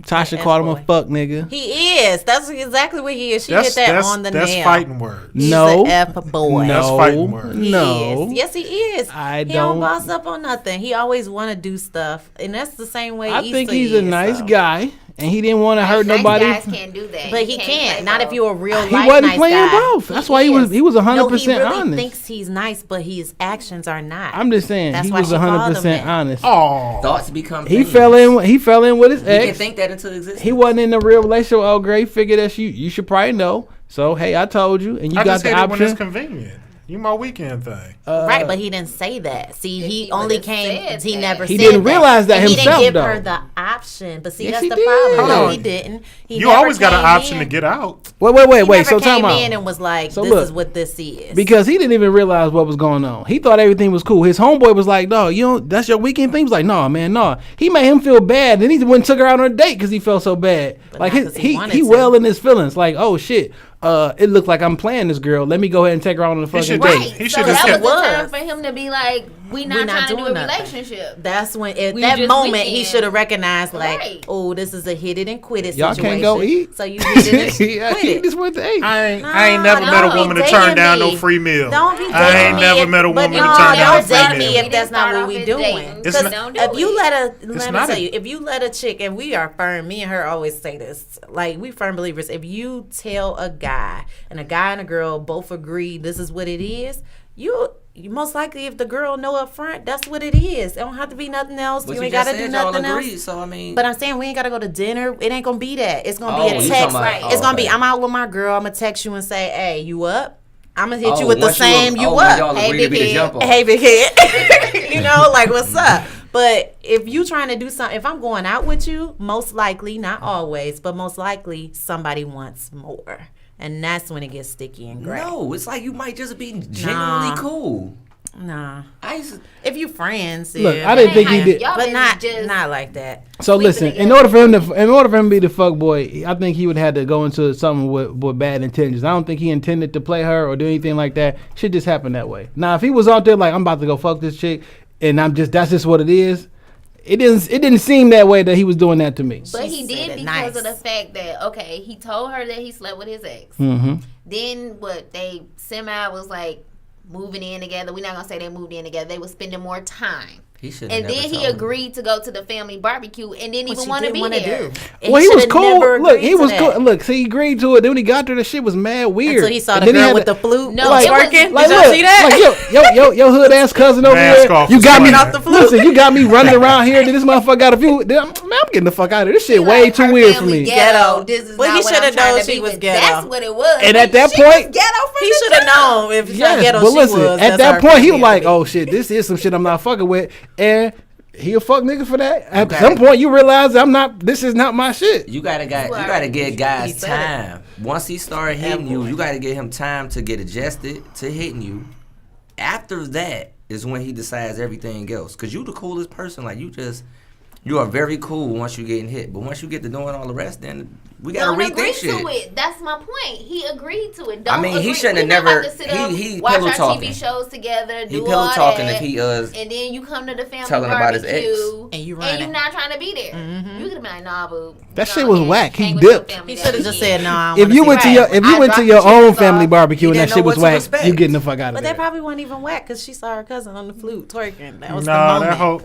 Tasha called him a F-boy. fuck nigga. He is. That's exactly what he is. She hit that on the that's nail. fighting words. He's No. a F boy. That's No, fighting words. He no. is. Yes, he is. I he don't- don't boss up on nothing. He always want to do stuff, and that's the same way. I think Issa he's a is, nice so. guy, and he didn't want to hurt Nice nobody. guys can't do that. But You he can't. play Not if both. you're a real He life wasn't nice playing guy. both. That's why he was 100% no, he really honest. thinks he's nice, but his actions are not. I'm just saying That's he why was she called him 100% that. honest. Oh, Thoughts become He opinions. fell in with his You can ex. think that into existence. He wasn't in a real relationship. Oh, great. Figure that you should probably know. So hey, I told you, and you I got just the hate it when it's option. convenient. You my weekend thing. Right, but he didn't say that. See, If he he only would've came. said He that. never. He said didn't realize that and himself, He didn't give though. her the option. But see, Yes, that's he the did. problem. No, Hold he on. didn't. He You never always got an came option in. to get out. Wait. He never So time came out. in and was like, So "This look, is what this is." Because he didn't even realize what was going on. He thought everything was cool. His homeboy was like, "No, you don't. That's your weekend thing." He was like, "No, man, no." He made him feel bad. Then he went and took her out on a date because he felt so bad. But Like not 'cause he he wanted he to. well in his feelings. Like, oh shit, it looked like I'm playing this girl. Let me go ahead and take her out on a fucking should- date. Right. He so should've that said- was the time Was. for him to be like, "We not We're trying to do a doing nothing. relationship." That's when, at We that just moment, he weekend. should have recognized, like, Right. "Oh, this is a hit it and quit it Y'all situation." can't go eat. So you hit it and Yeah, quit he it. just went to eat. I ain't never No, met a don't woman be to turn dating down me. no free meal. Don't be dating I ain't me never if- met a but woman to no, turn down a don't free date meal. me if that's not what we doing. It's Because not- if you let a, It's let me not tell a- you, if you let a chick, and we are firm, me and her always say this, like we firm believers. If you tell a guy and a girl both agree this is what it is, you most likely, if the girl know up front, that's what it is. It don't have to be nothing else. But You you ain't just gotta do said y'all nothing agreed, else. so I mean. But I'm saying we ain't gotta go to dinner. It ain't gonna be that. It's gonna Oh, be a you text. talking about- It's gonna be okay. I'm out with my girl. I'm gonna text you and say, "Hey, you up?" I'm gonna hit you Oh, with the once same you when up. y'all Hey, agree to be big the head. jump off. Hey, big head. You know, like, what's up? But if you trying to do something, if I'm going out with you, most likely, not always, but most likely somebody wants more. And that's when it gets sticky and gray. No, it's like you might just be genuinely Nah. cool. Nah. I used to, If you friends, Look, yeah. I didn't think he Y'all did. been But not just like that. So sleeping listen, together. in order for him to be the fuck boy, I think he would have to go into something with bad intentions. I don't think he intended to play her or do anything like that. Shit just happened that way. Now, if he was out there like, I'm about to go fuck this chick, and that's just what it is. It didn't seem that way that he was doing that to me. But She he said did it because nice. of the fact that, okay, he told her that he slept with his ex. Mm-hmm. Then what they semi was like moving in together. We're not gonna say they moved in together. They were spending more time. he should. And then he agreed to go to the family barbecue and didn't even want to be there. Well, he was cool. Look, he was cool. Look, see, he agreed to it. Then when he got there, the shit was mad weird. Until he saw And the then he girl had with to- the flute. No, like, it was- twerking. Like, Did y'all look, see that? like, your hood ass cousin over Mask here. off You was got me playing. Off the flute. Listen, you got me running around here. Then this motherfucker got a few. Man, I'm getting the fuck out of here. This shit way Like, too her weird for family me. Ghetto. This is Well, not he what shoulda I'm trying known to she be was with. ghetto. That's what it was. And at that She point- was ghetto from He the should have jump. known if Yes, ghetto but she listen, was. at that's that her point, he family. was like, "Oh shit, this is some shit I'm not fucking with," and he a fuck nigga for that. At Okay. some point, you realize this is not my shit. You gotta give guys time. Once he started hitting you, you gotta give him time to get adjusted to hitting you. After that is when he decides everything else. Cause you the coolest person. Like you just You are very cool once you getting hit, but once you get to doing all the rest, then we gotta Don't agree rethink shit. to it. That's my point. He agreed to it. I mean, he shouldn't have never. He watch pillow our talking. TV shows together. He Do pillow all talking that, if he and then you come to the family telling about his barbecue, ex. And you and running. you not trying to be there. You could have been like, nah, boo. That Go shit was ahead, whack. He hang with your dipped. family He that should have just weekend. said no. I If wanna you see went to Ray. your if you I went to dropped your the own chips family off. barbecue and He that didn't shit know was what to whack, expect. you getting the fuck out of But there. that probably wasn't even whack because she saw her cousin on the flute twerking. That was the Nah, moment.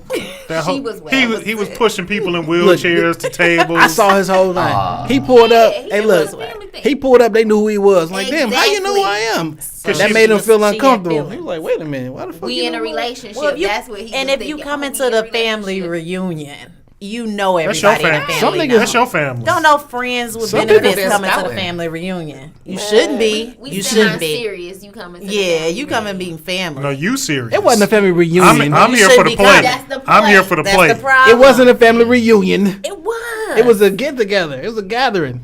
She was wet. he was pushing people in wheelchairs to tables. I saw his whole thing. He pulled up. Yeah, Hey, it look. was a family thing. He pulled up. They knew who he was. Like, damn, how you know who I am? That made him feel she had uncomfortable. feelings. He was like, wait a minute, why the fuck? We you in a know what? relationship. Well, if you, That's what he and was if you thinking. come Oh, into we in a the family relationship. reunion, you know That's your everybody in the family. Some family. niggas- now. That's your family. Don't know friends with Some benefits people coming to the scouting. family reunion. You shouldn't be. We You still shouldn't not be. serious. You coming to the Yeah, family you come and reunion. being family. No, you serious? It wasn't a family reunion. I'm You here should for the be play. kind. That's the I'm here play. for the That's play. the problem. It wasn't a family reunion. It was. It was a get together. It was a gathering.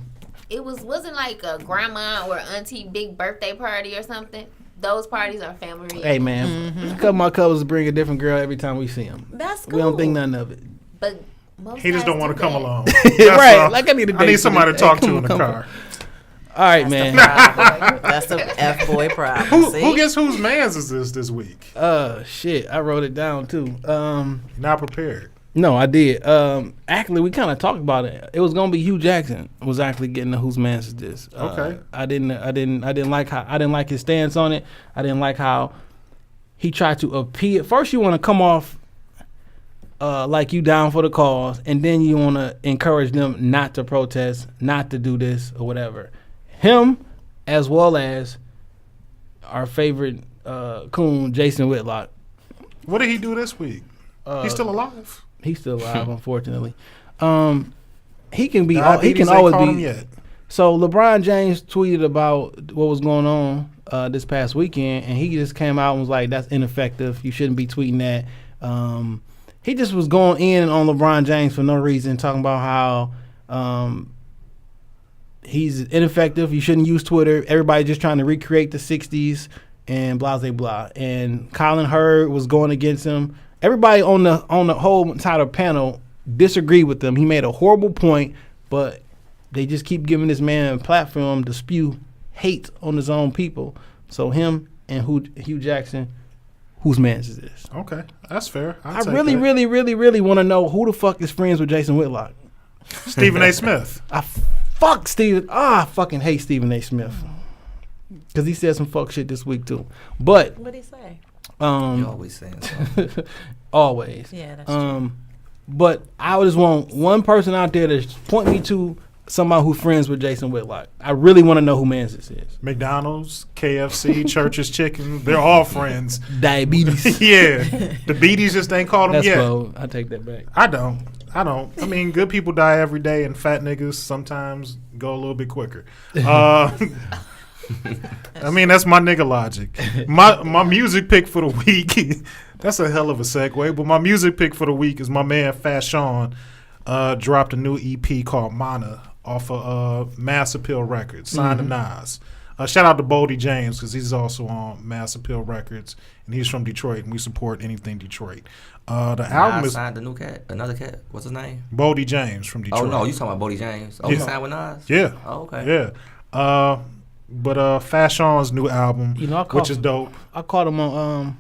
It wasn't like a grandma or auntie big birthday party or something. Those parties are family reunions. Hey man, a couple of my cousins bring a different girl every time we see them. That's cool. We don't think nothing of it. But most He just guys don't want to do come that. along. Right, all. like I need a I date need for somebody this. to talk Hey, to in the come car. All right, man. That's the F boy problem. Who gets whose man's is this week? Shit, I wrote it down too. Not prepared. No, I did. Actually, we kind of talked about it. It was gonna be Hugh Jackson was actually getting the whose man's is this. Okay. I didn't like his stance on it. I didn't like how he tried to appeal. First, you want to come off like you down for the cause, and then you want to encourage them not to protest, not to do this or whatever. Him, as well as our favorite coon, Jason Whitlock. What did he do this week? He's still alive. He's still alive, unfortunately. He can be. He Diabetes can ain't always caught be. him yet. So LeBron James tweeted about what was going on this past weekend, and he just came out and was like, "That's ineffective. You shouldn't be tweeting that." He just was going in on LeBron James for no reason, talking about how he's ineffective. You shouldn't use Twitter. Everybody just trying to recreate the '60s and blah blah blah. And Colin Hurd was going against him. Everybody on the whole entire panel disagreed with him. He made a horrible point, but they just keep giving this man a platform to spew hate on his own people. So him and Hugh Jackson, whose man's is this? Okay, that's fair. I really want to know who the fuck is friends with Jason Whitlock. Stephen A. Smith. I fucking hate Stephen A. Smith because he said some fuck shit this week too. But What'd he say? You always saying something. always. Yeah, that's true. But I just want one person out there to point me to somebody who's friends with Jason Whitlock. I really want to know who man's this is. McDonald's, KFC, Church's Chicken. They're all friends. Diabetes. Yeah. The Beaties just ain't called them That's yet. cold. I take that back. I don't. I mean, good people die every day, and fat niggas sometimes go a little bit quicker. I mean, that's my nigga logic. My music pick for the week, that's a hell of a segue, but my music pick for the week is my man Fashawn dropped a new EP called Mana off of Mass Appeal Records, signed to Nas. Shout out to Boldy James because he's also on Mass Appeal Records, and he's from Detroit, and we support anything Detroit. The album Nas is signed the new cat, another cat. What's his name? Boldy James from Detroit. Oh no, you talking about Bodie James? Oh, he Yeah. signed with Nas. Yeah. Oh, okay. Yeah. But Fashawn's new album, You know, which is dope. I caught him on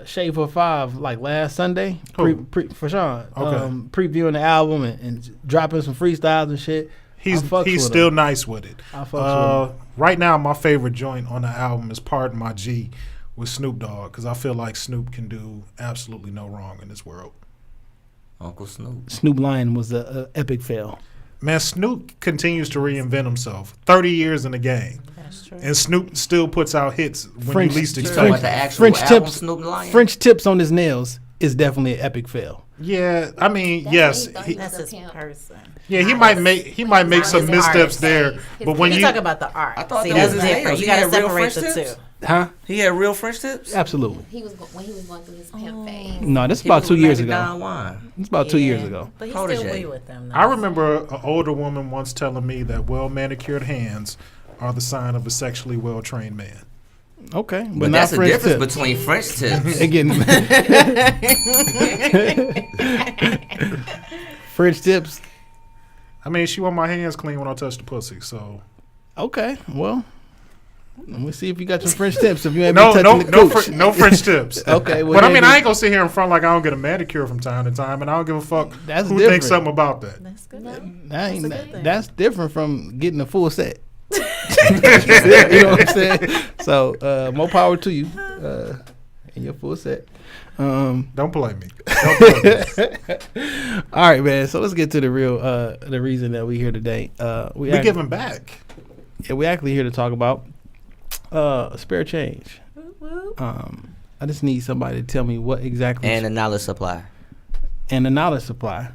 Shade for 5 like last Sunday. Who? For Sean. Okay. Previewing the album and dropping some freestyles and shit. He's I fucks with still him. nice with it. I fucks with him. Right now, my favorite joint on the album is Pardon My G with Snoop Dogg because I feel like Snoop can do absolutely no wrong in this world. Uncle Snoop. Snoop Lion was a epic fail. Man, Snoop continues to reinvent himself. 30 years in the game. That's true. And Snoop still puts out hits when French- you least You expect talking it. about the actual French album, tips, Snoop Lion? French tips on his nails is definitely an epic fail. Yeah, I mean, That's yes. what he thought He, he That's was his a pimp. person. yeah, he might make some his missteps artist. there, His but when You you talk about the art. I thought See, that that's was his different. nails. You He got to had real separate French the tips? two. Huh? He had real French tips. Absolutely. When he was going through his pimp phase. No, this is He about was 2 with years Magic ago. Don Juan. It's about 2 years Yeah. ago. But he's Protege. still with them. Though. I remember an older woman once telling me that well manicured hands are the sign of a sexually well trained man. Okay, But not that's the French difference tips. between French tips. Again, French tips. I mean, she want my hands clean when I touch the pussy, so. Okay, well, let me see if you got some French tips. If you ain't No, been touching the cooch. no French tips. Okay, well, But I mean, I ain't gonna sit here in front like I don't get a manicure from time to time, and I don't give a fuck That's who different. thinks something about that. That's good. That's different from getting a full set. You know what I'm saying? So more power to you in your full set. Don't play me. Don't play me. All right, man. So let's get to the real the reason that we here today. We giving back. Yeah, we actually here to talk about spare change. I just need somebody to tell me what exactly And the knowledge supply. and the knowledge supply.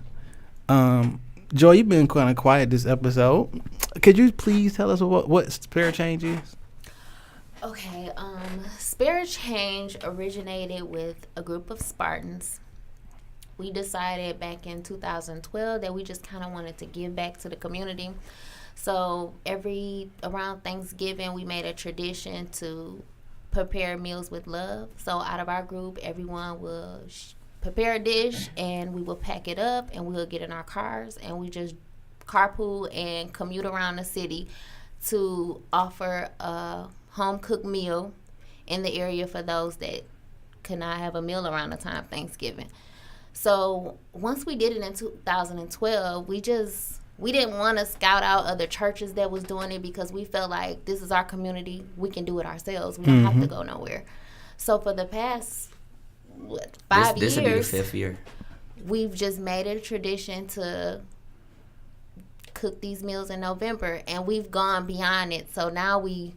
Joy, you've been kind of quiet this episode. Could you please tell us what spare change is? Okay, spare change originated with a group of Spartans. We decided back in 2012 that we just kind of wanted to give back to the community. So around Thanksgiving, we made a tradition to prepare meals with love. So out of our group, everyone will prepare a dish and we will pack it up and we'll get in our cars and we just carpool and commute around the city to offer a home cooked meal in the area for those that could not have a meal around the time of Thanksgiving. So once we did it in 2012, we didn't want to scout out other churches that was doing it because we felt like this is our community. We can do it ourselves. We don't have to go nowhere. So for the past 5 years, This will be the 5th year. we've just made it a tradition to cook these meals in November, and we've gone beyond it. So now we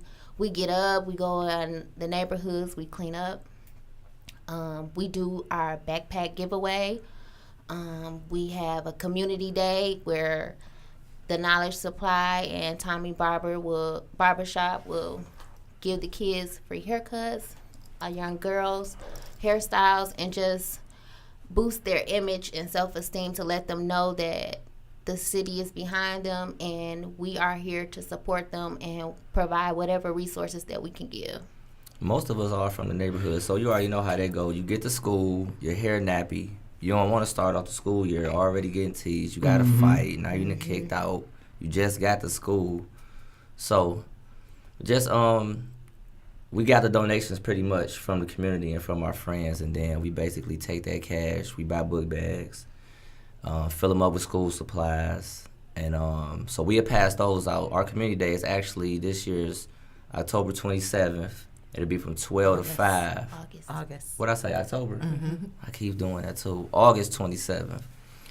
get up, we go in the neighborhoods, we clean up. We do our backpack giveaway. We have a community day where the Knowledge Supply and Tommy Barbershop will give the kids free haircuts, our young girls hairstyles, and just boost their image and self-esteem to let them know that the city is behind them and we are here to support them and provide whatever resources that we can give. Most of us are from the neighborhood, so you already know how that goes. You get to school, your hair nappy. You don't want to start off the school year already getting teased. You got to fight. Now you're kicked out. You just got to school. So just we got the donations pretty much from the community and from our friends, and then we basically take that cash. We buy book bags, fill them up with school supplies, and so we have passed those out. Our community day is actually this year's October 27th. It'll be from 12 to 5. August. What'd I say, October? I keep doing that too. August 27th.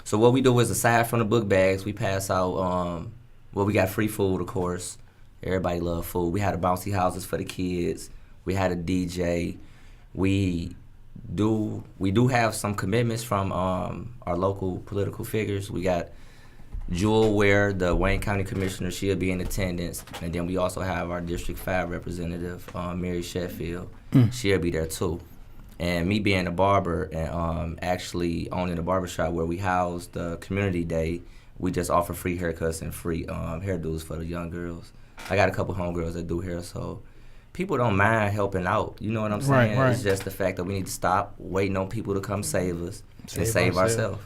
So what we do is, aside from the book bags, we pass out, we got free food, of course. Everybody love food. We had a bouncy houses for the kids. We had a DJ. We do have some commitments from our local political figures. We got Jewel Ware, the Wayne County Commissioner. She'll be in attendance. And then we also have our District 5 representative, Mary Sheffield. She'll be there too. And me being a barber and actually owning a barbershop where we house the community day, we just offer free haircuts and free hairdos for the young girls. I got a couple homegirls that do hair, so people don't mind helping out. You know what I'm saying? Right. It's just the fact that we need to stop waiting on people to come save us and save ourselves.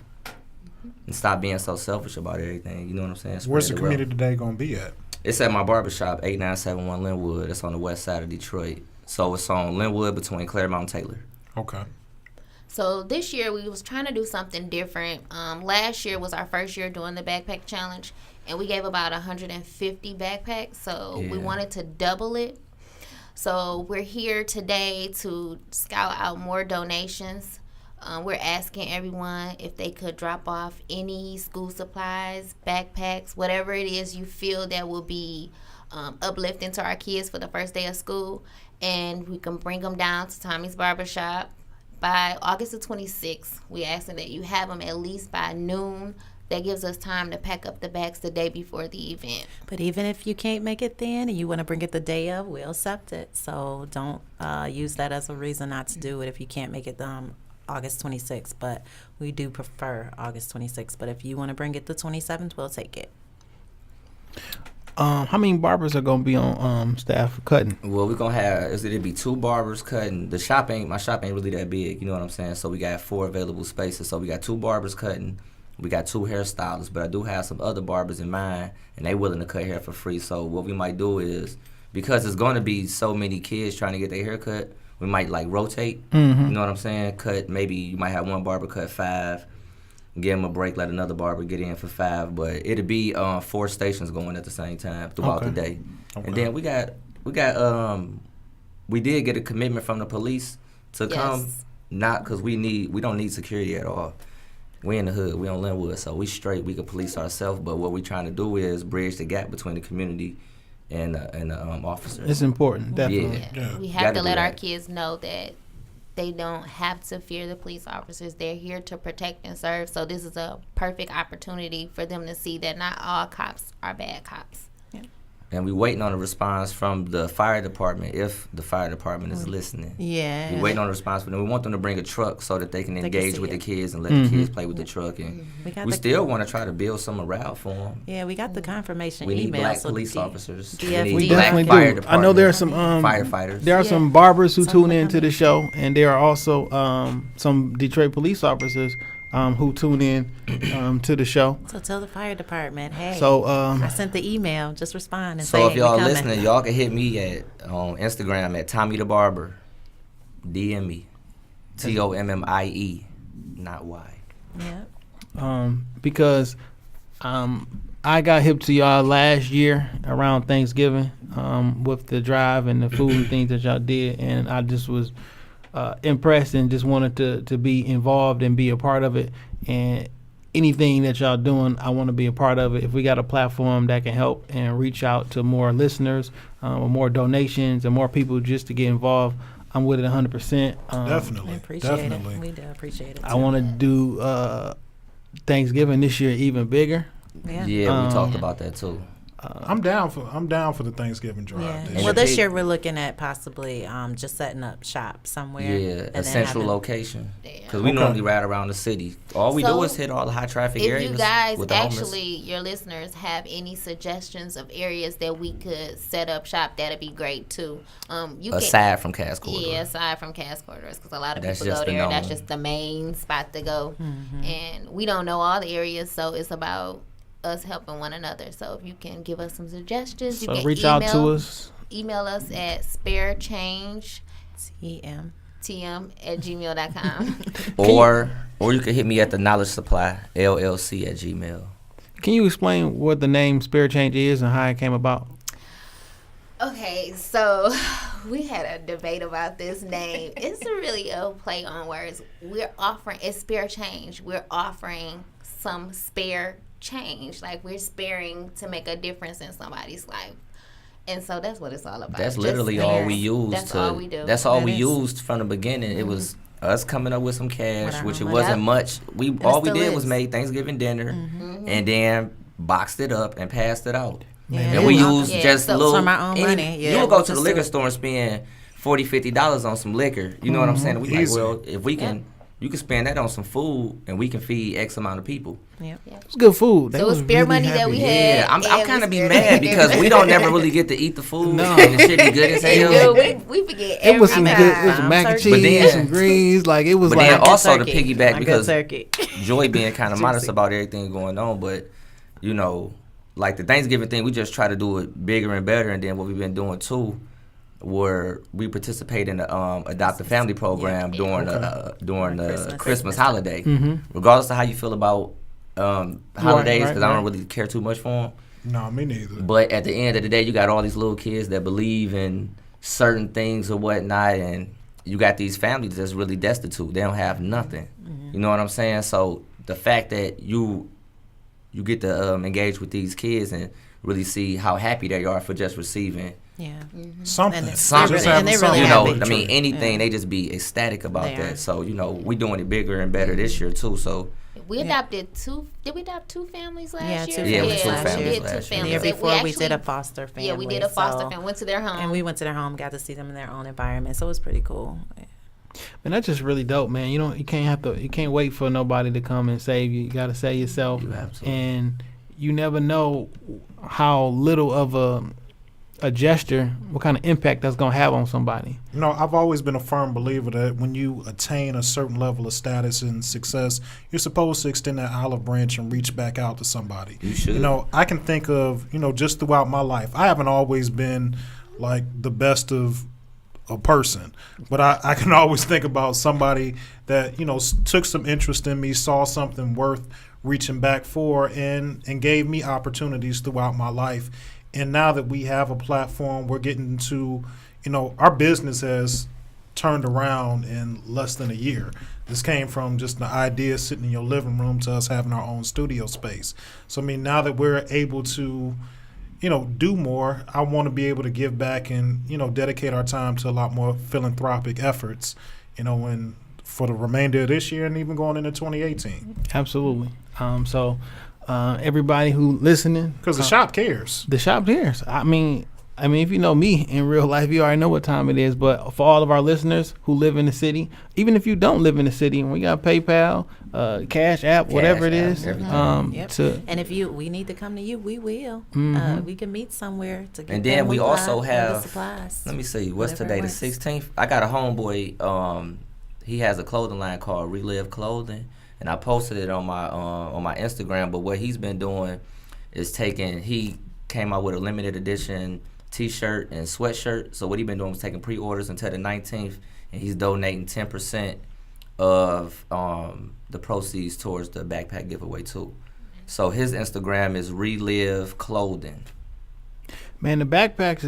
And stop being so selfish about everything. You know what I'm saying? Where's the Spread community wealth. today gonna be at? It's at my barbershop, 8971 Linwood. It's on the west side of Detroit. So it's on Linwood between Claremont and Taylor. Okay. So this year we was trying to do something different. Last year was our first year doing the backpack challenge, and we gave about 150 backpacks. So we wanted to double it. So we're here today to scout out more donations. We're asking everyone if they could drop off any school supplies, backpacks, whatever it is you feel that will be uplifting to our kids for the first day of school, and we can bring them down to Tommy's Barbershop by August the 26th. We asking that you have them at least by noon. That gives us time to pack up the bags the day before the event. But even if you can't make it then and you want to bring it the day of, we'll accept it. So don't use that as a reason not to do it if you can't make it August 26th. But we do prefer August 26th. But if you want to bring it the 27th, we'll take it. How many barbers are gonna be on staff for cutting? Well, we're gonna have it'll be 2 barbers cutting. My shop ain't really that big, you know what I'm saying? So we got 4 available spaces. So we got 2 barbers cutting. We got 2 hairstylists, but I do have some other barbers in mind, and they willing to cut hair for free. So what we might do is, because it's going to be so many kids trying to get their hair cut, we might like rotate. You know what I'm saying? Cut, maybe you might have one barber cut 5, give them a break, let another barber get in for 5. But it'll be 4 stations going at the same time throughout the day. Okay. And then we did get a commitment from the police to come, not because we don't need security at all. We in the hood, we on Linwood, so we straight, we can police ourselves, but what we trying to do is bridge the gap between the community and the officers. It's important, definitely. Yeah. We have to let our kids know that they don't have to fear the police officers. They're here to protect and serve, so this is a perfect opportunity for them to see that not all cops are bad cops. And we waiting on a response from the fire department, if the fire department is listening. Yeah. We waiting on a response from them. We want them to bring a truck so that they can engage with the kids and let the kids play with the truck. And we still want to try to build some morale for them. Yeah, we got the confirmation we email. need black police officers. We need We black definitely fire do. department. I know there are some firefighters. There are some barbers who tune in to the show, and there are also some Detroit police officers who tune in to the show. So tell the fire department, hey, So I sent the email. Just respond and say, so if hey, y'all we coming. listening, y'all can hit me on Instagram at Tommy the Barber. DM me. TOMMIE, not Y. Yeah. Because I got hip to y'all last year around Thanksgiving with the drive and the food and things that y'all did, and I just was impressed and just wanted to be involved and be a part of it. And anything that y'all doing, I want to be a part of it. If we got a platform that can help and reach out to more listeners, or more donations and more people just to get involved, I'm with it 100%. Definitely. We appreciate it. We do appreciate it. I want to do Thanksgiving this year even bigger. Yeah. Yeah, we talked about that too. I'm down for the Thanksgiving drive. Yeah. This Well, year. this year we're looking at possibly just setting up shop somewhere. Yeah, and a then central having- location. Because we normally ride around the city. All we do So, is hit all the high traffic If areas. you guys with the homeless. actually, your listeners, have any suggestions of areas that we could set up shop, that'd be great too. Aside from Cass Corridor. Yeah, aside from Cass Corridors, because a lot of That's people go just the there. That's known. just the main spot to go, and we don't know all the areas, so it's about us helping one another. So if you can give us some suggestions, you So can reach out to us. Email us at sparechangetm TM. at gmail.com. Or you can hit me at the Knowledge Supply, LLC at Gmail. Can you explain what the name Spirit Change is and how it came about? Okay, so we had a debate about this name. It's really a play on words. It's spare change. We're offering some spare change. Like, we're sparing to make a difference in somebody's life. And so that's what it's all about. That's Just literally all sparing. we used. That's all we do. That's all That we is. used from the beginning. It was us coming up with some cash, which it Yep. wasn't much. All we still did is. was make Thanksgiving dinner and then boxed it up and passed it out. Yeah. And we used just so little from our own money, yeah. You would go to Just the liquor to- store and spend $40-$50 on some liquor. You know what I'm saying? We like, Easy. well, if we can, you can spend that on some food and we can feed X amount of people. Yep. It's good food. They So was it's spare really money that happy. we had. Yeah, I'm and kind we of be spared mad it. because we don't never really get to eat the food. No. And the shit be good as hell. Dude, we forget It was some every good. time. It was some mac and Turkey. But cheese, then- some greens. Like it was But like then also to Turkey. piggyback My good because turkey. Joy being kind of modest about everything going on, but you know, like the Thanksgiving thing, we just try to do it bigger and better. And then what we've been doing too, where we participate in the Adopt a Family program during the Christmas holiday. Regardless of how you feel about holidays, because I don't really care too much for them. No, me neither. But at the end of the day, you got all these little kids that believe in certain things or whatnot, and you got these families that's really destitute. They don't have nothing. You know what I'm saying? So the fact that you get to engage with these kids and really see how happy they are for just receiving Yeah. Something. And something. Just having and they something. really You know, happy. I mean, anything, they just be ecstatic about They that. are. So, you know, we doing it bigger and better this year, too. So, We adopted two. Did we adopt two families last Yeah, year? two Yeah, families two last families year. We did two last year. The families. year And before, we actually- did a foster family. Yeah, we did a foster so- family. Went to their home. And we went to their home, got to see them in their own environment. So it was pretty cool. Man, that's just really dope, man. You can't wait for nobody to come and save you. You got to save yourself. You have to. And you never know how little of a gesture, what kind of impact that's going to have on somebody. You know, I've always been a firm believer that when you attain a certain level of status and success, you're supposed to extend that olive branch and reach back out to somebody. You should. You know, I can think of, you know, just throughout my life, I haven't always been like the best of a person, but I can always think about somebody that, you know, took some interest in me, saw something worth reaching back for, and gave me opportunities throughout my life. And now that we have a platform, we're getting to, you know, our business has turned around in less than a year. This came from just an idea sitting in your living room to us having our own studio space. So, I mean, now that we're able to, you know, do more, I want to be able to give back and, you know, dedicate our time to a lot more philanthropic efforts, you know, and for the remainder of this year and even going into 2018. Absolutely. Everybody who listening, Because the shop cares. the shop cares. I mean, if you know me in real life, you already know what time it is. But for all of our listeners who live in the city, even if you don't live in the city, we got PayPal, Cash App, whatever it is. Yep. And if we need to come to you, we will. We can meet somewhere to get And then we also the have, supplies. let me see, what's Whatever today, it the was. 16th? I got a homeboy, he has a clothing line called Relive Clothing, and I posted it on my Instagram, but what he's been doing is he came out with a limited edition t-shirt and sweatshirt. So what he's been doing is taking pre-orders until the 19th, and he's donating 10% of the proceeds towards the backpack giveaway too. So his Instagram is Relive Clothing. Man, the backpacks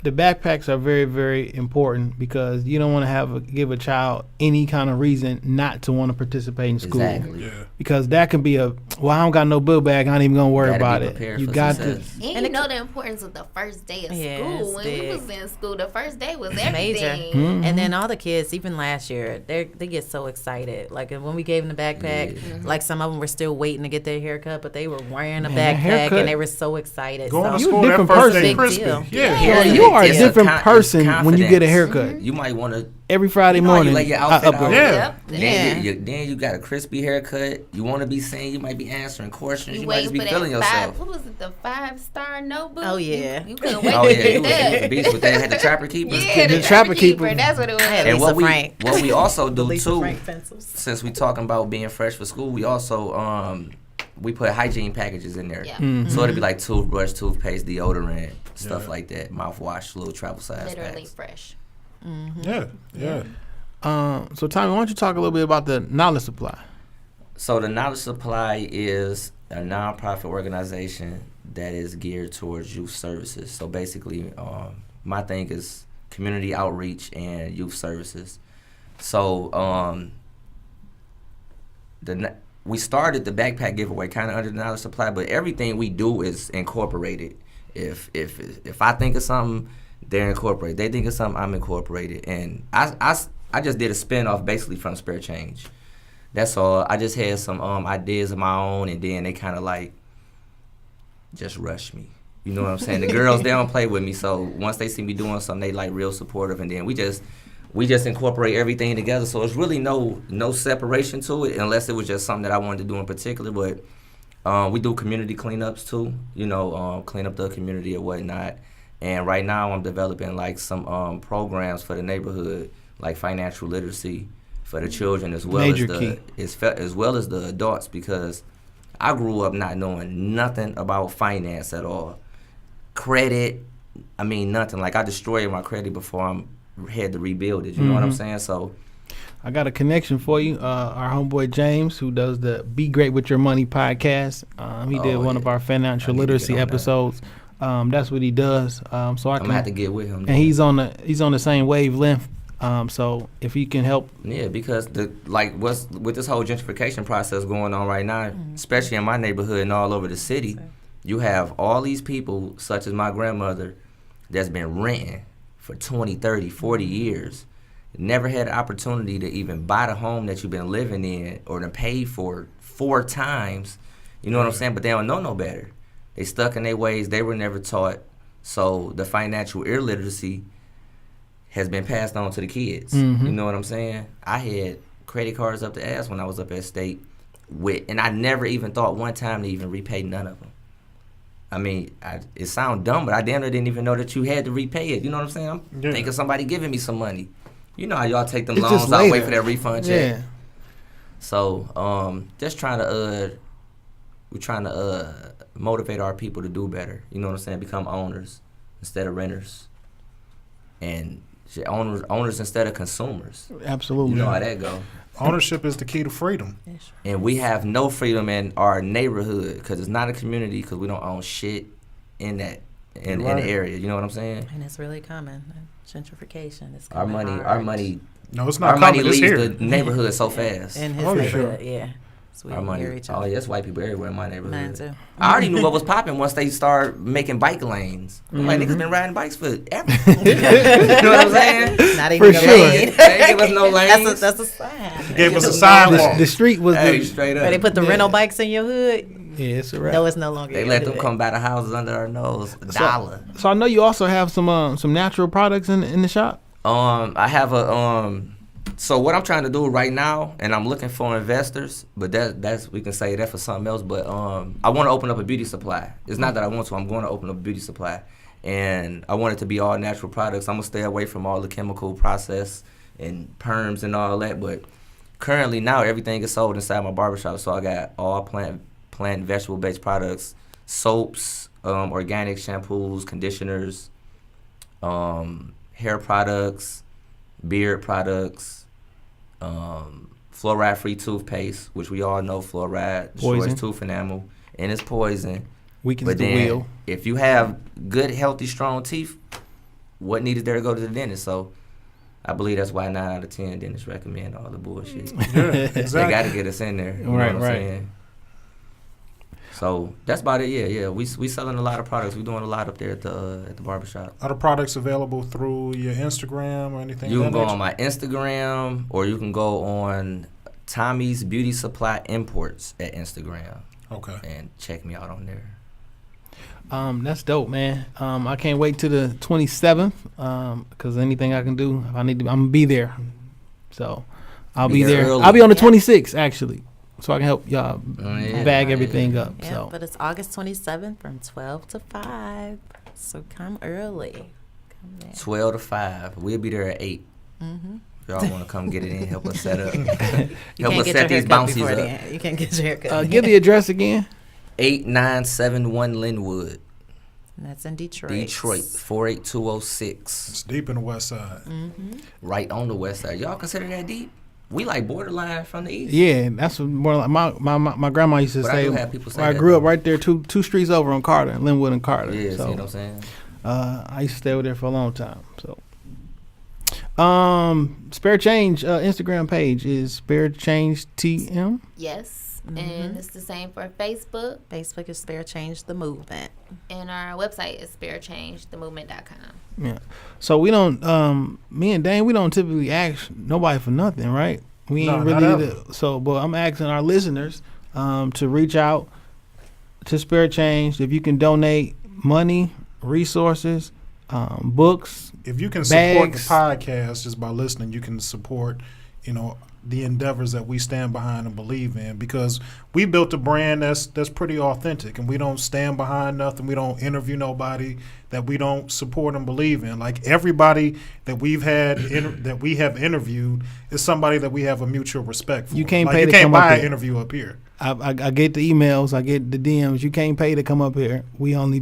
the backpacks are very, very important because you don't want to give a child any kind of reason not to want to participate in school. Exactly. Yeah. Because that can be I don't got no book bag, I ain't even gonna worry Gotta be about it. prepared You for got success. to. And you know the importance of the first day of Yeah, school. it's When big. we was in school, the first day was Major. everything. And then all the kids, even last year, they get so excited. Like when we gave them the backpack, like some of them were still waiting to get their haircut, but they were wearing a Man, that backpack haircut- and they were so excited. Going to So- You a school that different first person. day Big crispy. deal. Yeah. Yeah. You are a It's different it's person when you get a confidence. haircut. You might want to Every Friday morning, lay your I outfit upgrade. out. Yeah. Yep. And then you got a crispy haircut. You want to be seen. You might be answering questions. You might just waiting be for feeling that yourself. what was it, the 5-star notebook? Oh, yeah. You couldn't wait Oh to yeah, get you was that. a beast with that. Had the trapper keeper. Yeah, The the Trapper Trapper Keeper. Keeper. That's what it was. I had And Lisa what Frank. we also do Lisa too, Frank pencils. since we talking about being fresh for school, we also we put hygiene packages in there. Yeah. So it'd be like toothbrush, toothpaste, deodorant, stuff like that, mouthwash, little travel size Literally packs. fresh. Yeah. Yeah. So Tommy, why don't you talk a little bit about the knowledge supply? So the Knowledge Supply is a nonprofit organization that is geared towards youth services. So basically, my thing is community outreach and youth services. So we started the backpack giveaway kind of under the Knowledge Supply, but everything we do is incorporated. If I think of something, they're incorporated. They think of something, I'm incorporated. And I just did a spin-off basically from Spare Change. That's all. I just had some ideas of my own, and then they kind of like just rushed me. You know what I'm saying? The girls, they don't play with me, so once they see me doing something, they like real supportive, and then we just incorporate everything together. So it's really no separation to it, unless it was just something that I wanted to do in particular. But we do community cleanups too. You know, clean up the community or whatnot. And right now, I'm developing like some programs for the neighborhood, like financial literacy for the children as well as well as the adults, because I grew up not knowing nothing about finance at all. Credit, I mean nothing. Like I destroyed my credit before I had to rebuild it. You know what I'm saying? So I got a connection for you. Our homeboy James, who does the Be Great With Your Money podcast. He did one of our financial literacy episodes. That's what he does. So I'm gonna have to get with him. And he's on the same wavelength. So if he can help, yeah, because what's with this whole gentrification process going on right now, especially in my neighborhood and all over the city, you have all these people, such as my grandmother, that's been renting for 20, 30, 40 years, never had the opportunity to even buy the home that you've been living in or to pay for 4 times. You know what I'm saying? But they don't know no better. They stuck in their ways. They were never taught. So the financial illiteracy has been passed on to the kids. You know what I'm saying? I had credit cards up the ass when I was up at State. and I never even thought one time to even repay none of them. I mean, it sounds dumb, but I damn near didn't even know that you had to repay it. You know what I'm saying? I'm thinking somebody giving me some money. You know how y'all take them loans out, wait for that refund check. Yeah. So, just trying to, we're trying to motivate our people to do better. You know what I'm saying? Become owners instead of renters, and owners instead of consumers. Absolutely. You know how that go. Ownership is the key to freedom. And we have no freedom in our neighborhood because it's not a community because we don't own shit in that in the area. You know what I'm saying? And it's really coming. Gentrification is Our coming. money. No, it's not Our money coming. It's leaves here. the neighborhood so fast. In his Oh, neighborhood, sure. yeah. So we Our money. hear each Oh other. yeah, it's white people everywhere in my neighborhood. Mine too. I already knew what was popping once they started making bike lanes. I'm like, niggas been riding bikes forever. You know what I'm saying? Not even For a sure. lane. They ain't give us no lanes. That's a sign. Gave us a sidewalk. The street was Hey, the straight up. Where they put the rental bikes in your hood. yeah, it's a wrap. No, it's no longer. They your let them hood. come by the houses under our nose. $1. So I know you also have some natural products in the shop. I have a so what I'm trying to do right now, and I'm looking for investors, but that's we can say that for something else. But I want to open up a beauty supply. It's not that I want to. I'm going to open up a beauty supply, and I want it to be all natural products. I'm gonna stay away from all the chemical process and perms and all that. But currently now everything is sold inside my barbershop, so I got all plant vegetable based products, soaps, organic shampoos, conditioners, hair products, beard products, fluoride-free toothpaste, which we all know fluoride destroys Poison. tooth enamel and it's poison. Weakens But the then, wheel. if you have good, healthy, strong teeth, what need is there to go to the dentist? So I believe that's why 9 out of 10 dentists recommend all the bullshit. Yeah, exactly. They got to get us in there. You know Right, what I'm right. saying? So that's about it. Yeah. We selling a lot of products. We doing a lot up there at the barbershop. Are the products available through your Instagram or anything? You of can that go nature? on my Instagram, or you can go on Tommy's Beauty Supply Imports at Instagram Okay. and check me out on there. That's dope, man. I can't wait to the 27th. Because anything I can do, if I need to, I'm gonna be there. So I'll be Be there there. early. I'll be on the 26th actually, so I can help y'all Yeah. bag everything up. Yeah, So but it's August 27th from 12 to 5. So come early. Come there. 12 to 5. We'll be there at 8. Mm-hmm. If y'all want to come get it in, help us set up. You Help can't us get set your these haircut bouncies before up. then. You can't get your haircut. give the address again. 8971 Linwood, And that's in Detroit. Detroit, 48206. It's deep in the west side. Right on the west side. Y'all consider that deep? We like borderline from the east. Yeah, that's what more like my grandma used to But I say. do have people say where I that, grew up though. right there, two streets over on Carter, Linwood and Carter. Yeah, so, see what I'm saying? I used to stay over there for a long time. So, Spare Change Instagram page is Spare Change TM. Yes. And it's the same for Facebook. Facebook is Spare Change the Movement. And our website is sparechangethemovement.com. Yeah. So we don't. Me and Dane, we don't typically ask nobody for nothing, right? We No, ain't not really. ever. So, but I'm asking our listeners to reach out to Spare Change if you can donate money, resources, books. If you can support Bags. the podcast just by listening, you can support, the endeavors that we stand behind and believe in, because we built a brand that's pretty authentic, and we don't stand behind nothing. We don't interview nobody that we don't support and believe in. Like everybody that we've had that we have interviewed is somebody that we have a mutual respect for. You can't like, pay you to can't come up buy an here. interview up here. I get the emails, I get the DMs. You can't pay to come up here. We only.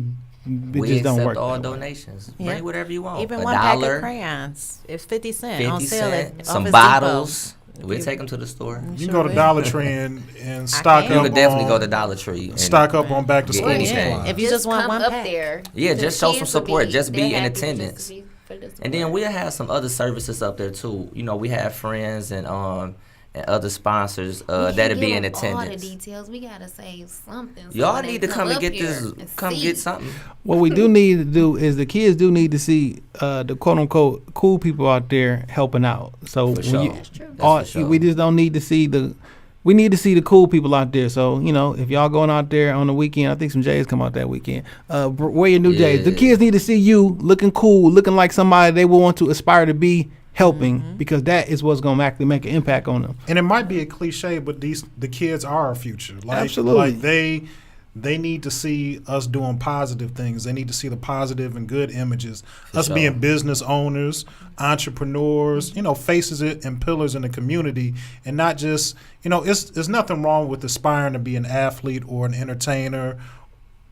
It We just don't accept work. all that way. donations. Yeah. Bring whatever you want. Even $1, one pack of crayons. It's 50 cents on 50 sale cents, at some Office bottles. Depot. We'll take them to the store. You can Sure go to will. Dollar Tree and stock can. You up could definitely on, go to Dollar Tree. And stock up on back to Get school anything. supplies. If you just want come one up pack. there. Yeah, The just show some kids will support. Just be they're in happy just to attendance. be for the And then support. we'll have some other services up there too. We have friends and other sponsors We can't that'll be give in them all the attendance. details. We gotta save something. so Y'all when they need to come and up get here this. and Come see. get something. What we do need to do is the kids do need to see the quote unquote cool people out there helping out. So For when sure. you, That's true. That's for sure. we just don't need to see we need to see the cool people out there. So if y'all going out there on the weekend, I think some J's come out that weekend. Wear your new J's. The Yeah. kids need to see you looking cool, looking like somebody they will want to aspire to be helping because that is what's going to actually make an impact on them. And it might be a cliche, but the kids are our future. Like, Absolutely. Like they need to see us doing positive things. They need to see the positive and good images. Us being business owners, entrepreneurs, faces and pillars in the community, and not just, there's nothing wrong with aspiring to be an athlete or an entertainer.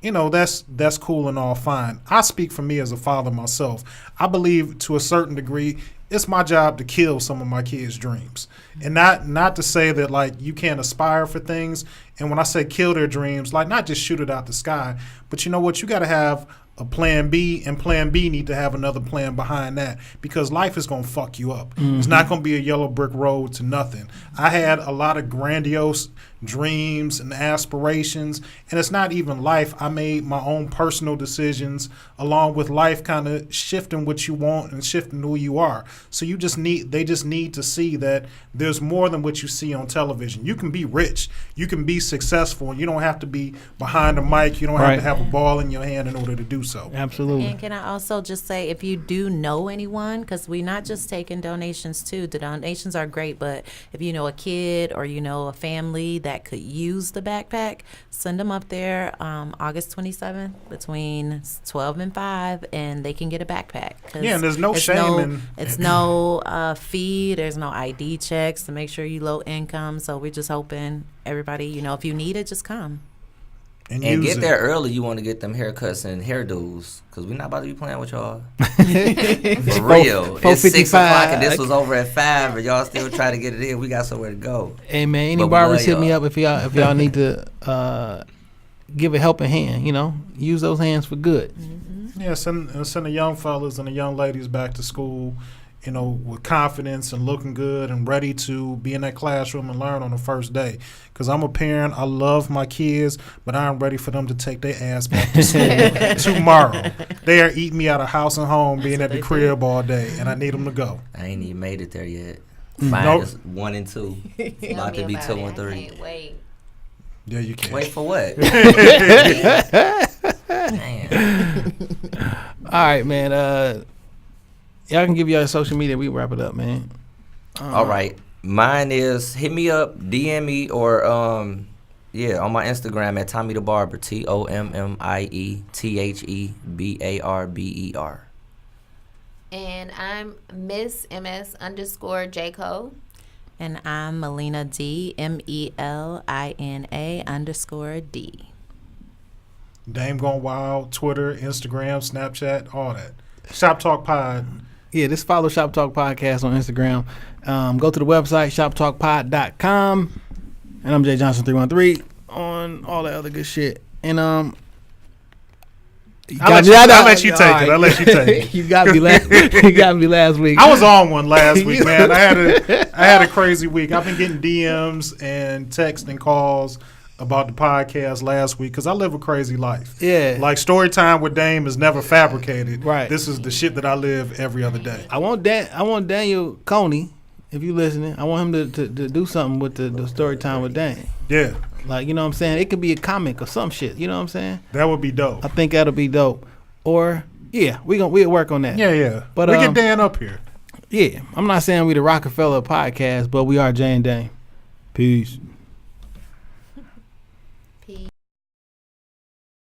That's cool and all fine. I speak for me as a father myself. I believe to a certain degree it's my job to kill some of my kids' dreams. And not to say that, like, you can't aspire for things. And when I say kill their dreams, like, not just shoot it out the sky, but you know what? You got to have a plan B, and plan B need to have another plan behind that, because life is going to fuck you up. It's not going to be a yellow brick road to nothing. I had a lot of grandiose dreams and aspirations, and it's not even life. I made my own personal decisions along with life kind of shifting what you want and shifting who you are. So they just need to see that there's more than what you see on television. You can be rich, you can be successful, and you don't have to be behind the mic. You don't have to have a ball in your hand in order to do so. Absolutely. And can I also just say, if you do know anyone, because we're not just taking donations too. The donations are great, but if you know a kid or a family that could use the backpack, send them up there August 27th between 12 and 5, and they can get a backpack. Yeah, and there's no shame it's no fee. There's no ID checks to make sure you low income. So we're just hoping everybody, if you need it, just come. And get there early. You want to get them haircuts and hairdos, because we're not about to be playing with y'all. For real. It's 6 o'clock and this was over at 5, and y'all still try to get it in. We got somewhere to go. Hey, man, any barbers hit me up if y'all need to give a helping hand. Use those hands for good. Yeah, send the young fellas and the young ladies back to school, with confidence and looking good and ready to be in that classroom and learn on the first day. Because I'm a parent, I love my kids, but I'm ready for them to take their ass back to school tomorrow. They are eating me out of house and home, being at the crib all day, and I need them to go. I ain't even made it there yet. Mine is 1 and 2. About to be 2 and 3. I can't wait. Yeah, you can. Wait for what? Damn. All right, man. Y'all can give y'all social media. We wrap it up, man. All right. Mine is, hit me up, DM me, or on my Instagram at Tommy the Barber, TOMMIETHEBARBER. And I'm Miss MS_JCO. And I'm Melina D, MELINA _D. Dame Gone Wild, Twitter, Instagram, Snapchat, all that. Shop Talk Pod. Yeah, just follow Shop Talk Podcast on Instagram. Go to the website, shoptalkpod.com. And I'm Jay Johnson 313 on all that other good shit. And I'll let you take it. I'll let you take it. You got me last week. I was on one last week, man. I had a crazy week. I've been getting DMs and texts and calls about the podcast last week because I live a crazy life. Yeah. Like, story time with Dame is never fabricated. Right. This is the shit that I live every other day. I want Daniel Coney, if you listening, I want him to do something with the story time with Dame. Yeah. Like, you know what I'm saying? It could be a comic or some shit. You know what I'm saying? That would be dope. I think that'll be dope. Or, yeah, we'll work on that. Yeah. But we get Dan up here. Yeah. I'm not saying we the Rockefeller podcast, but we are Jay and Dame. Peace.